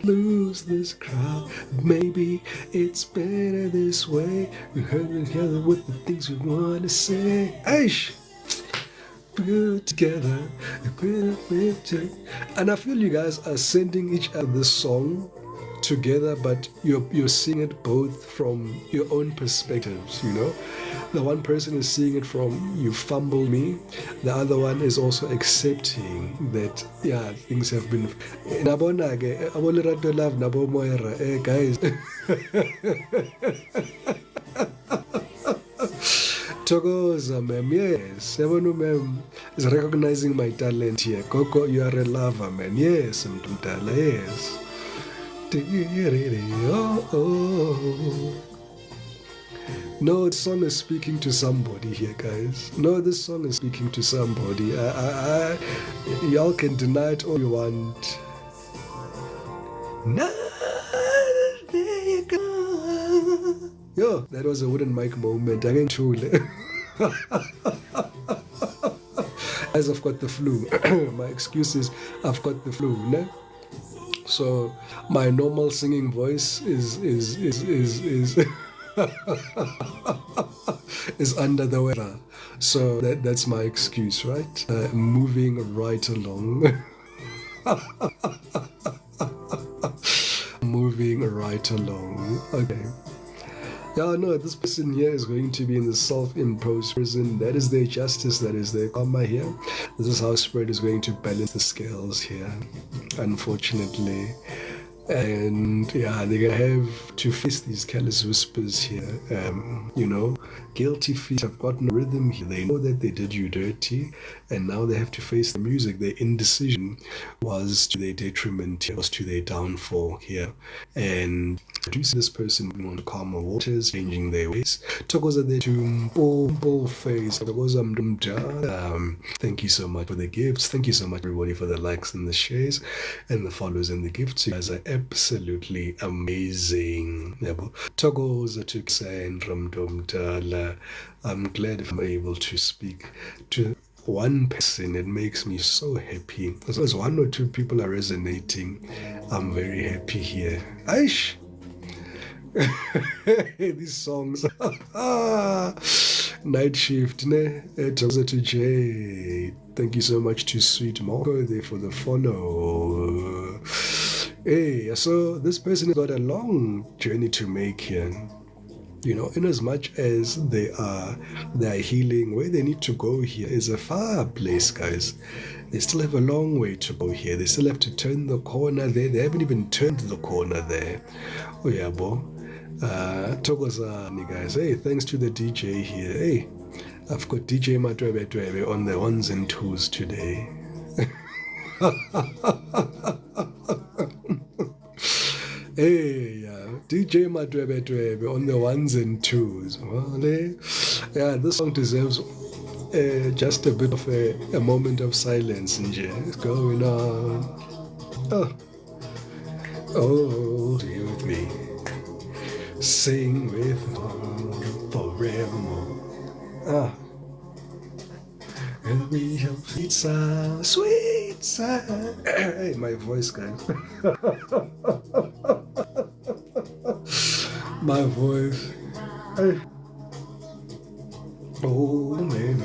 lose this crowd. Maybe it's better this way. We heard together with the things we want to say. Aish! Good together. And I feel you guys are sending each other this song together, but you're seeing it both from your own perspectives, you know. The one person is seeing it from you fumble me, the other one is also accepting that yeah, things have been nabona ke abone radio love nabo moira guys. Thokoza ma'am, yes, yabona ma'am is recognizing my talent here. Gogo, you are a lover, man. Yes, mntu mdala, yes. Oh. No, this song is speaking to somebody here, guys. No, this song is speaking to somebody. Y'all can deny it all you want. No, there you go. Yo, that was a wooden mic moment. I can tool. As I've got the flu. My excuse is I've got the flu. Ne? So my normal singing voice is is under the weather. So that's my excuse, right? Moving right along. Moving right along. Okay. Yeah, no, this person here is going to be in the self-imposed prison. That is their justice, that is their karma here. This is how Spirit is going to balance the scales here, unfortunately. And yeah, they're gonna have to face these careless whispers here. Guilty feet have got no rhythm here. They know that they did you dirty, and now they have to face the music. Their indecision was to their detriment, was to their downfall here. And I do see this person moving on to calmer waters, changing their ways. Tokoza there to bull face. Thank you so much for the gifts. Thank you so much, everybody, for the likes and the shares and the follows and the gifts. You guys are absolutely amazing. Tokoza to Ksandram Domdala. I'm glad if I'm able to speak to one person. It makes me so happy. As long as one or two people are resonating, I'm very happy here. Aish! These songs. Night Shift, ne? Tokoza to Jay. Thank you so much to Sweet Marco there for the follow. Hey, so this person has got a long journey to make here. In as much as they are healing, where they need to go here is a far place, guys. They still have a long way to go here. They still have to turn the corner there. They haven't even turned the corner there. Oh yeah, bo. Tokozani, guys. Hey, thanks to the DJ here. Hey, I've got DJ Matwebe on the ones and twos today. Hey, DJ Matwebe on the ones and twos. Well, yeah, this song deserves just a bit of a moment of silence. It's going on. Oh, stay with me. Sing with me forevermore. And we have sweet sound, sweet sound. Hey, my voice, guys. My voice. Hey. Oh, man,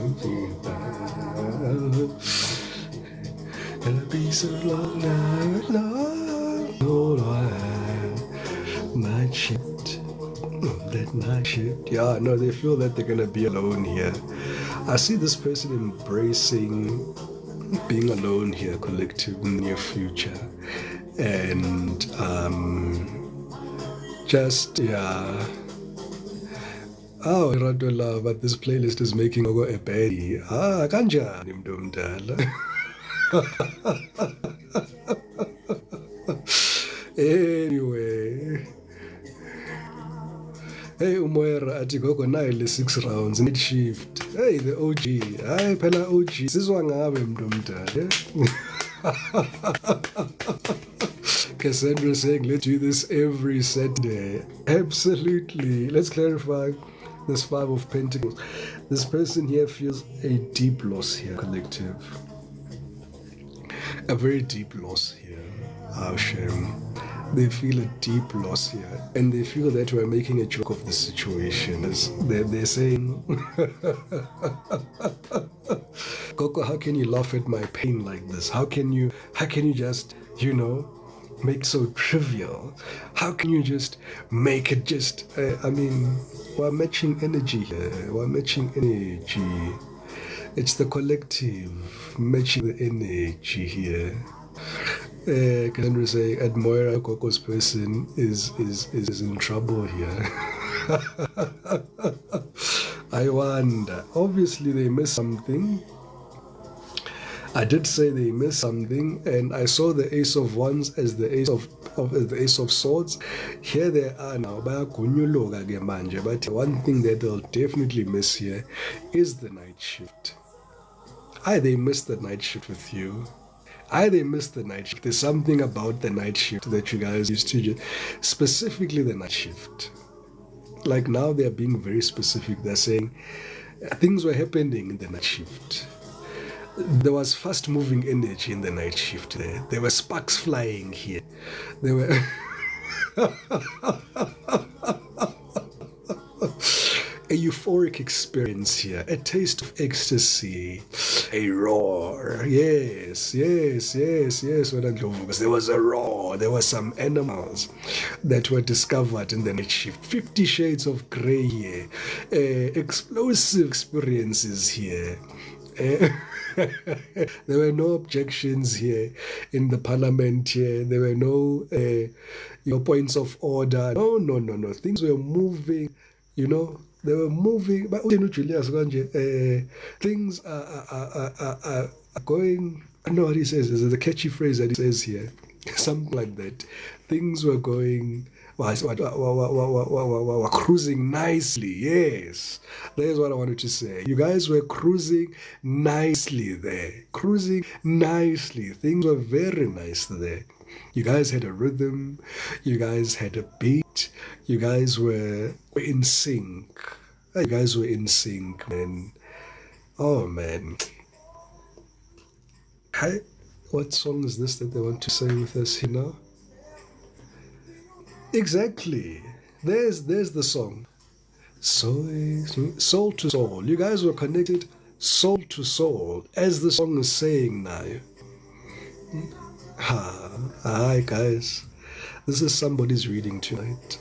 and a piece of long night, night shift. That night shift. Yeah, no, they feel that they're gonna be alone here. I see this person embracing being alone here, collective, in the near future. And Oh, Radula, but this playlist is making Ogo a baby. Kanja. Anyway. Hey, Umoera, Atigogo, Nile, 6 rounds, Night Shift. Hey, the OG. Hi, Pela OG. Siswangabe mdumdala. Cassandra saying, let's do this every Saturday. Absolutely. Let's clarify this 5 of Pentacles. This person here feels a deep loss here, collective. A very deep loss here. How shame. They feel a deep loss here, and they feel that we're making a joke of the situation. They're saying, Coco, how can you laugh at my pain like this? How can you just, make so trivial? How can you just make it just, we're matching energy here. We're matching energy. It's the collective matching the energy here. Cassandra saying Admira Coco's person is in trouble here. I wonder. Obviously they missed something. I did say they missed something, and I saw the Ace of Wands as the Ace of Swords. Here they are now. But one thing that they'll definitely miss here is the night shift. They missed the night shift with you. They missed the night shift. There's something about the night shift that you guys used to do, specifically the night shift. Like now they're being very specific. They're saying things were happening in the night shift. There was fast moving energy in the night shift there. There were sparks flying here. There were a euphoric experience here, a taste of ecstasy, a roar. Yes, yes, yes, yes. Because there was a roar. There were some animals that were discovered in the night shift. 50 Shades of Grey here. Explosive experiences here. There were no objections here in the parliament here. There were no points of order. No, no, no, no. Things were moving, they were moving. But Julius things are going. I know what he says. There's a catchy phrase that he says here. Something like that. Things were going were cruising nicely. Yes, that's what I wanted to say. You guys were cruising nicely there. Cruising nicely. Things were very nice there. You guys had a rhythm. You guys had a beat. You guys were in sync. You guys were in sync, man. Oh, man. Hi. What song is this that they want to sing with us here now? Exactly. There's the song. Soul to soul. You guys were connected soul to soul, as the song is saying now. Hi guys. This is somebody's reading tonight.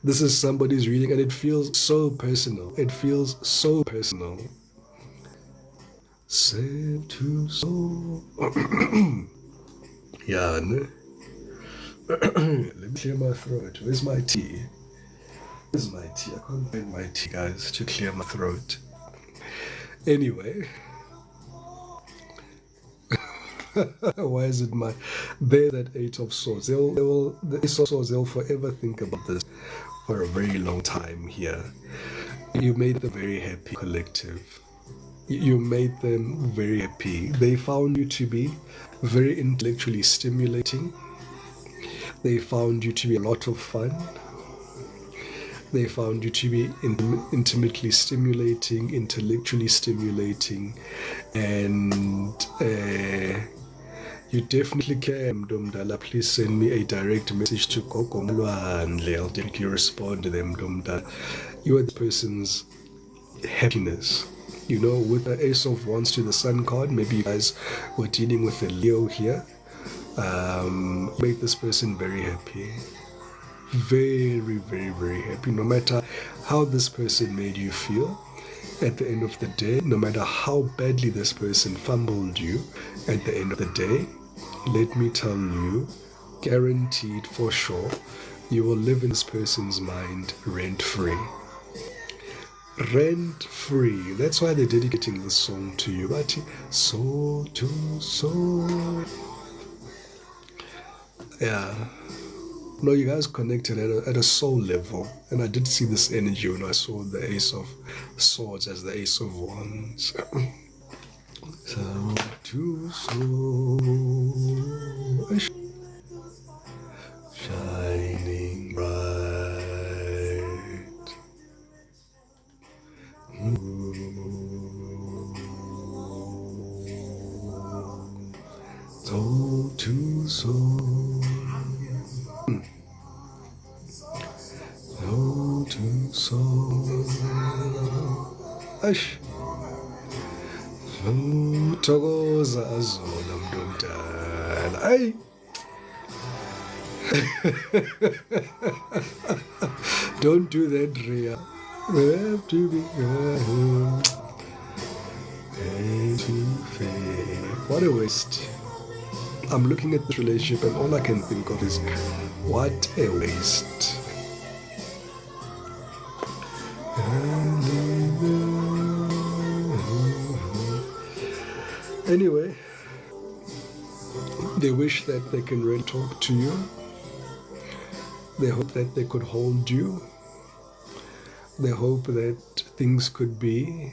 This is somebody's reading, and it feels so personal. It feels so personal. Soul to soul. Yeah, no? Let me clear my throat. Where's my tea? Where's my tea? I can't find my tea, guys, to clear my throat. Anyway. Why is it there's that Eight of Swords? The Ace of Swords, they'll forever think about this for a very long time here. You made them very happy, collective. You made them very happy. They found you to be very intellectually stimulating. They found you to be a lot of fun. They found you to be intimately stimulating, intellectually stimulating, and you definitely can, Mdomdala. Please send me a direct message to Gogo Malwandle. I'll definitely respond to them, Mdomdala. You are the person's happiness. With the Ace of Wands to the Sun card, maybe you guys were dealing with a Leo here. Make this person very happy. Very, very, very happy. No matter how this person made you feel, at the end of the day, no matter how badly this person fumbled you, at the end of the day, let me tell you, guaranteed for sure, you will live in this person's mind rent-free. Rent-free. That's why they're dedicating this song to you. But soul to soul. Yeah. No, you guys connected at a soul level. And I did see this energy when I saw the Ace of Swords as the Ace of Wands. Soul to soul. Shining bright. Soul to soul. Soul to soul. Ash. Thokoza azola Mdomdala. Ay. Don't do that, Rhea. We have to be good. What a waste. I'm looking at this relationship and all I can think of is, what a waste. Anyway, they wish that they can really talk to you. They hope that they could hold you. They hope that things could be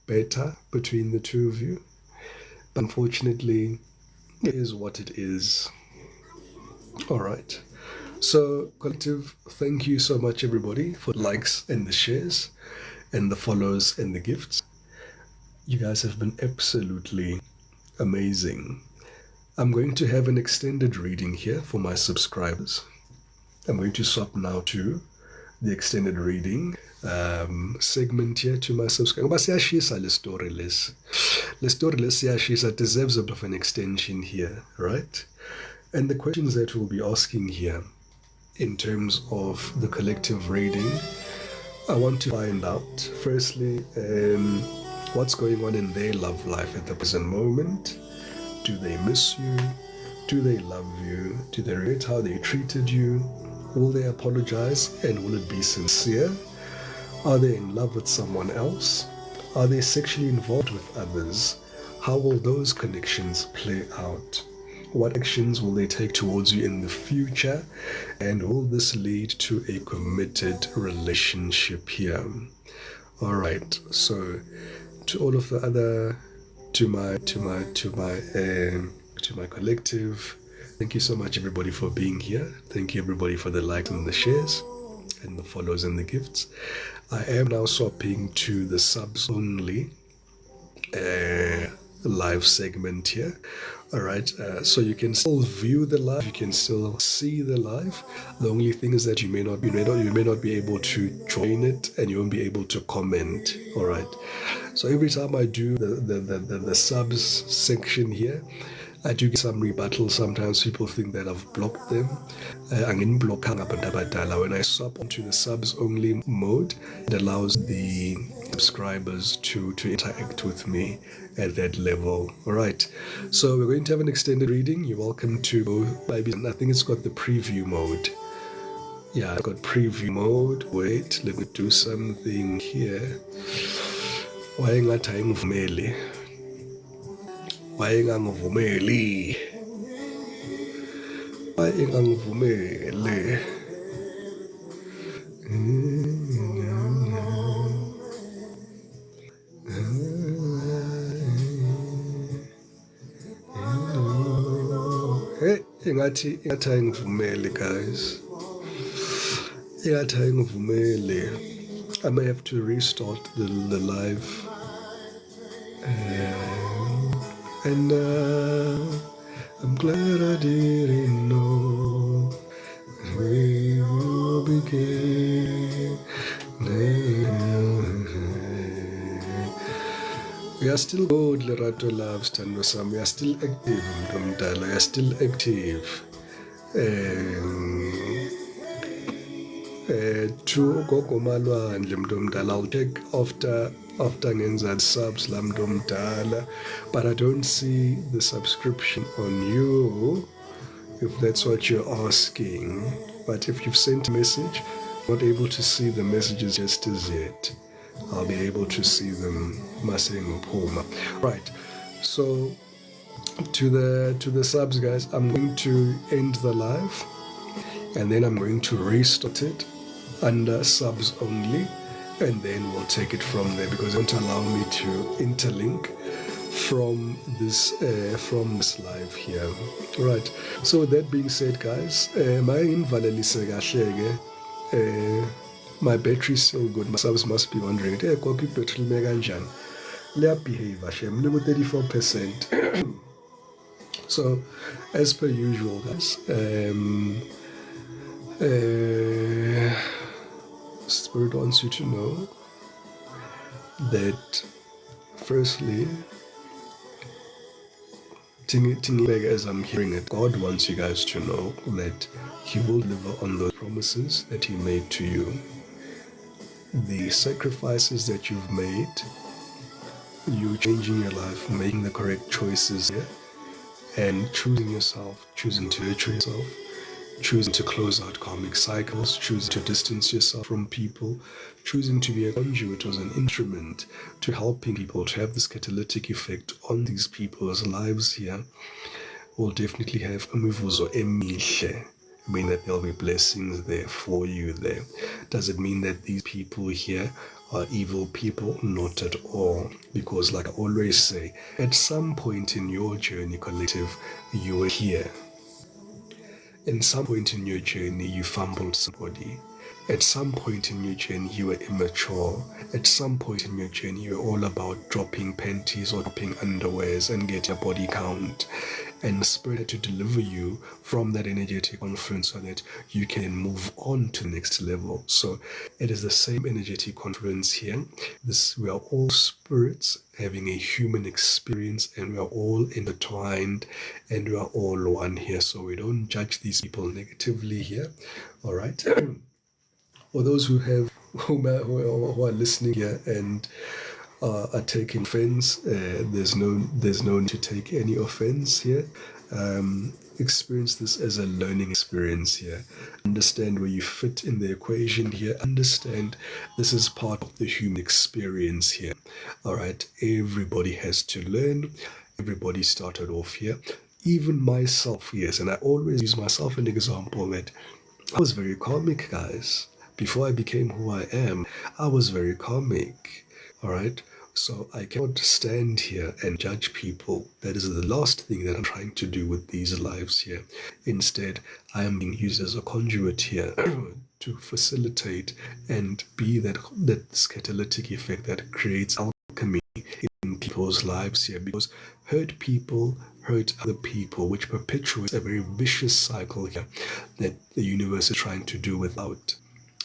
better between the two of you. But unfortunately, it is what it is. All right. So, collective, thank you so much, everybody, for the likes and the shares and the follows and the gifts. You guys have been absolutely amazing. I'm going to have an extended reading here for my subscribers. I'm going to swap now to the extended reading segment here to my subscribers. Ngoba siyashisa le story lesi. Le story lesi siyashisa deserves a bit of an extension here, right? And the questions that we'll be asking here in terms of the collective reading, I want to find out, firstly, what's going on in their love life at the present moment. Do they miss you? Do they love you? Do they regret how they treated you? Will they apologize, and will it be sincere? Are they in love with someone else? Are they sexually involved with others? How will those connections play out? What actions will they take towards you in the future? And will this lead to a committed relationship here? All right. So, to all of the other, to my collective, thank you so much, everybody, for being here. Thank you, everybody, for the likes and the shares and the follows and the gifts. I am now swapping to the subs only live segment here. All right, so you can still view the live, you can still see the live. The only thing is that you may not be able to join it, and you won't be able to comment. All right, so every time I do the subs section here, I do get some rebuttals. Sometimes people think that I've blocked them. When I swap onto the subs only mode, it allows the subscribers to interact with me at that level. All right, so we're going to have an extended reading. You're welcome to maybe, I think it's got the preview mode. Yeah, I've got preview mode. Wait, let me do something here. Wayengangivumeli. Hey, ingathi ayingivumeli, guys. Ingathi ayingivumeli. I may have to restart the live. And I'm glad I didn't know we will begin. We are still good, Lerato loves Tanwasam. We are still active, Mdala. We are still active. To Gogo Malwandle Mdala. I'll take after ngenza subs la Mdala, but I don't see the subscription on you, if that's what you're asking. But if you've sent a message, I'm not able to see the messages just as yet. I'll be able to see them. Right. So to the subs, guys, I'm going to end the live, and then I'm going to restart it under subs only, and then we'll take it from there, because it won't allow me to interlink from this live here. Right. So with that being said, guys, my battery is still good. My subs must be wondering, hey, copy battery meganjan. Leah behavior, shem, 34%. So, as per usual, guys, Spirit wants you to know that, firstly, as I'm hearing it, God wants you guys to know that He will deliver on those promises that He made to you. The sacrifices that you've made, you changing your life, making the correct choices here, and choosing yourself, choosing to nurture yourself, choosing to close out karmic cycles, choosing to distance yourself from people, choosing to be a conduit as an instrument to helping people to have this catalytic effect on these people's lives here, will definitely have a mivuzo emihle. Mean that there'll be blessings there for you there. Does it mean that these people here are evil people? Not at all. Because like I always say, at some point in your journey, collective, you were here. In some point in your journey, you fumbled somebody. At some point in your journey, you were immature. At some point in your journey, you were all about dropping panties or dropping underwears and get your body count. And the Spirit had to deliver you from that energetic conference so that you can move on to the next level. So it is the same energetic conference here. We are all spirits having a human experience, and we are all intertwined, and we are all one here. So we don't judge these people negatively here. All right. For those who are listening here and are taking offense, there's no need to take any offense here. Experience this as a learning experience here. Understand where you fit in the equation here. Understand this is part of the human experience here. All right, everybody has to learn. Everybody started off here. Even myself, yes, and I always use myself as an example that I was very comic, guys. Before I became who I am, I was very comic. All right. So I cannot stand here and judge people. That is the last thing that I'm trying to do with these lives here. Instead, I am being used as a conduit here to facilitate and be that catalytic effect that creates alchemy in people's lives here. Because hurt people hurt other people, which perpetuates a very vicious cycle here that the universe is trying to do without.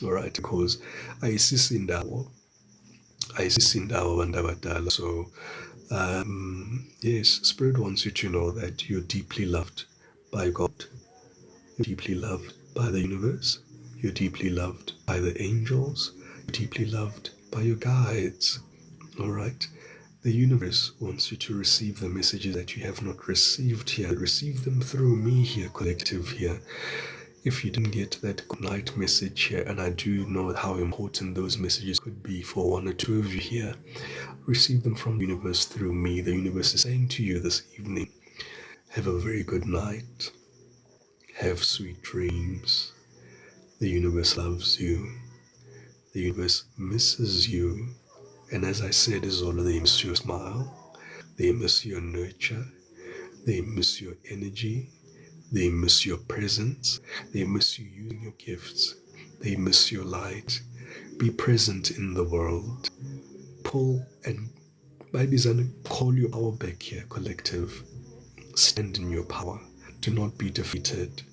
All right, because ayisisindawo bandabadala. So yes, Spirit wants you to know that you're deeply loved by God. You're deeply loved by the universe. You're deeply loved by the angels. You're deeply loved by your guides. All right. The universe wants you to receive the messages that you have not received here. Receive them through me here, collective here. If you didn't get that good night message here, and I do know how important those messages could be for one or two of you here, receive them from the universe through me. The universe is saying to you this evening, have a very good night. Have sweet dreams. The universe loves you. The universe misses you. And as I said, is all they miss your smile. They miss your nurture. They miss your energy. They miss your presence. They miss you using your gifts. They miss your light. Be present in the world. Pull and by design, call your power back here, collective. Stand in your power. Do not be defeated.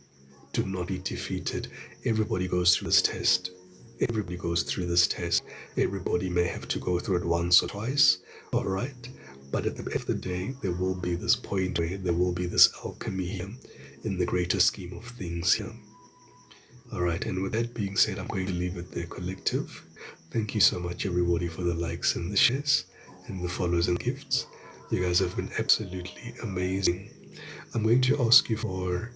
Do not be defeated. Everybody goes through this test. Everybody goes through this test. Everybody may have to go through it once or twice. All right. But at the end of the day, there will be this point where there will be this alchemy here in the greater scheme of things here. All right, and with that being said, I'm going to leave it there, collective. Thank you so much, everybody, for the likes and the shares and the follows and gifts. You guys have been absolutely amazing. I'm going to ask you for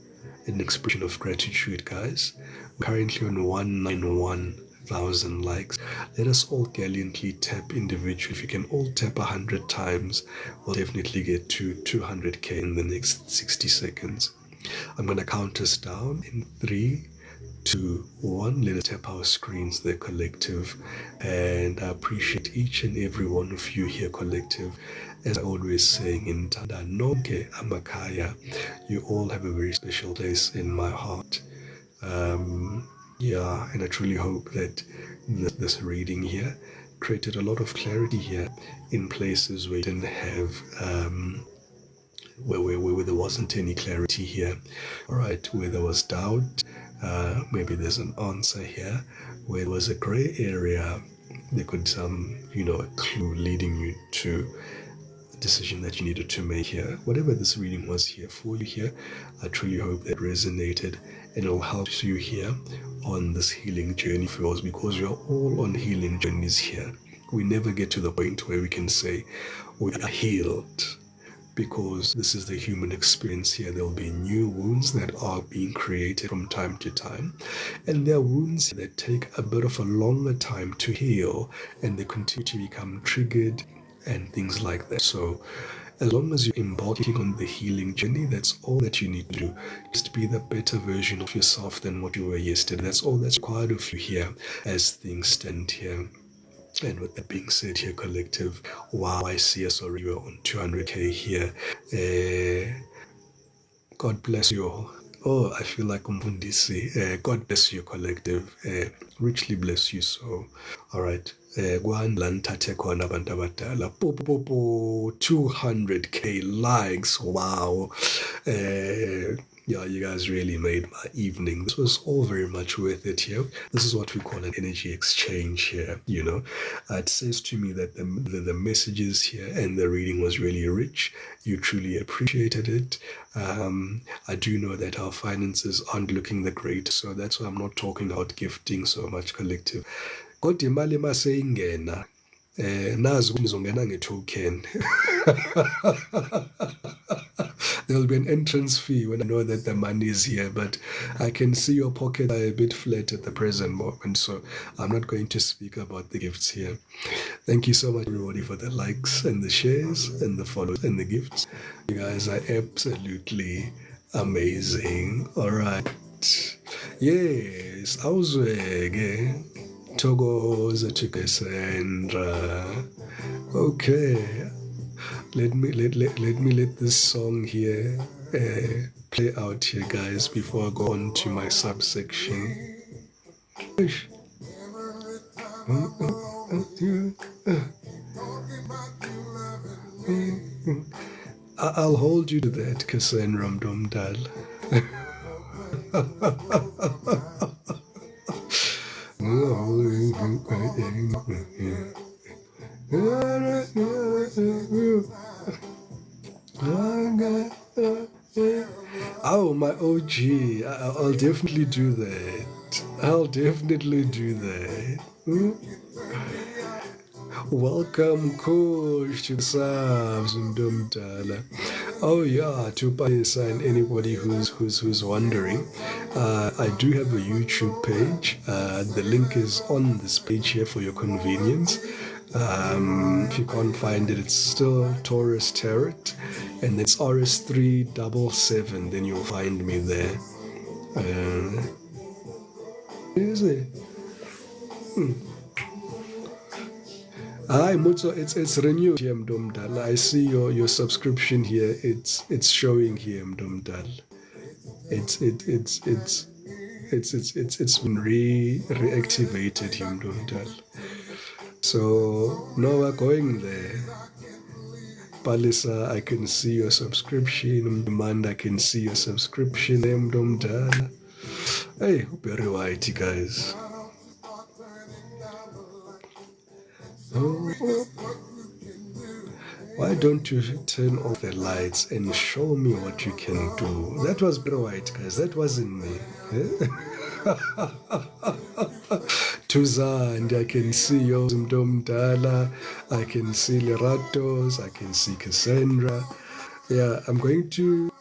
an expression of gratitude, guys. We're currently on 191,000 likes. Let us all gallantly tap individually. If you can all tap 100 times, we'll definitely get to 200k in the next 60 seconds. I'm going to count us down in 3, 2, 1. Let us tap our screens, the collective. And I appreciate each and every one of you here, collective. As I always saying in Tanda Nonke Amakaya, you all have a very special place in my heart. Yeah, and I truly hope that this reading here created a lot of clarity here in places where you didn't have where there wasn't any clarity here. All right, where there was doubt, maybe there's an answer here. Where there was a gray area, there could a clue leading you to a decision that you needed to make here. Whatever this reading was here for you here, I truly hope that resonated and it will help you here on this healing journey of yours, because we are all on healing journeys here. We never get to the point where we can say we are healed, because this is the human experience here. There will be new wounds that are being created from time to time, and there are wounds that take a bit of a longer time to heal, and they continue to become triggered and things like that. So as long as you're embarking on the healing journey, that's all that you need to do. Just be the better version of yourself than what you were yesterday. That's all that's required of you here as things stand here. And with that being said here, collective, wow, I see us already on 200k here. God bless you all. Oh, I feel like Umfundisi. God bless you, collective. Richly bless you. So, all right. Lantate khona abantu abadala. 200k likes. Wow. Yeah, you guys really made my evening. This was all very much worth it here. This is what we call an energy exchange here, you know. It says to me that the messages here and the reading was really rich. You truly appreciated it. I do know that our finances aren't looking the great, so that's why I'm not talking about gifting so much, collective. Kodwa imali maseyingena, nazi ngizongena nge-token. There'll be an entrance fee when I know that the money is here, but I can see your pockets are a bit flat at the present moment, so I'm not going to speak about the gifts here. Thank you so much, everybody, for the likes and the shares and the follows and the gifts. You guys are absolutely amazing. All right. Yes, awuzweke. Thokoza to Cassandra. Okay. Let this song here play out here, guys, before I go on to my subsection. I'll hold you to that, Cassandra Mdomdal. Oh, my OG. I'll definitely do that. I'll definitely do that. Welcome, Coach, to the subs and Dumdala. Oh yeah, to Paisa and anybody who's wondering, I do have a YouTube page. The link is on this page here for your convenience. If you can't find it, it's still Taurus Tarot, and it's RS377. Then you'll find me there. Is it? Hi Mutso, it's renewed here, Mdomdal. I see your subscription here. It's showing here, Mdomdal. It's been reactivated here, Mdomdal. So now we're going there. Palisa, I can see your subscription. Amanda, I can see your subscription. Mdomdal. Hey, very white, guys. Why don't you turn off the lights and show me what you can do? That was very white, guys. That wasn't me. Tuzand, I can see yours, Mdomdala. I can see Leratos. I can see Cassandra. Yeah, I'm going to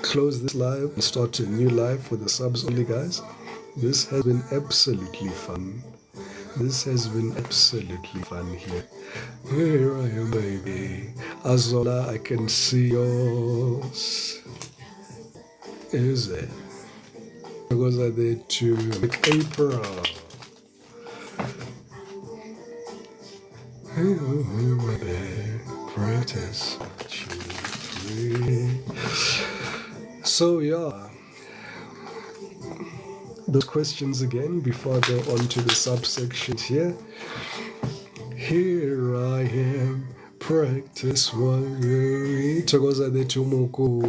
close this live and start a new live for the subs only, guys. This has been absolutely fun. This has been absolutely fun here. Here I am, baby. Azola, I can see yours. Is it? Because I did to April. Practice. So yeah. Those questions again before I go on to the subsection here. Here I am, practice what you read. Togoza de Tumuku.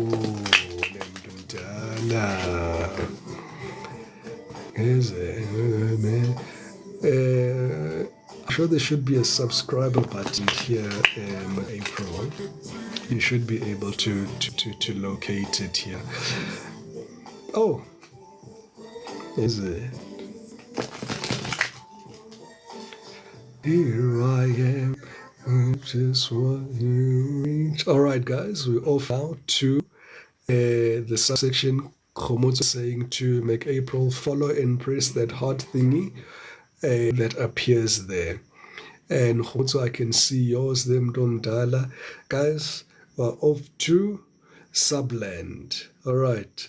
Is it? I'm sure there should be a subscriber button here in April. You should be able to locate it here. Oh. Is it? Here I am, just what you reach. All right, guys, we're off now to the subsection. Khomotso saying to make April follow and press that heart thingy that appears there. And Khomotso, I can see yours, them Domdala. Guys, we're off to Subland. All right.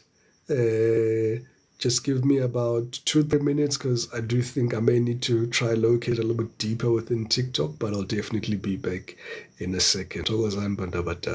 Just give me about 2-3 minutes because I do think I may need to try locate a little bit deeper within TikTok, but I'll definitely be back in a second.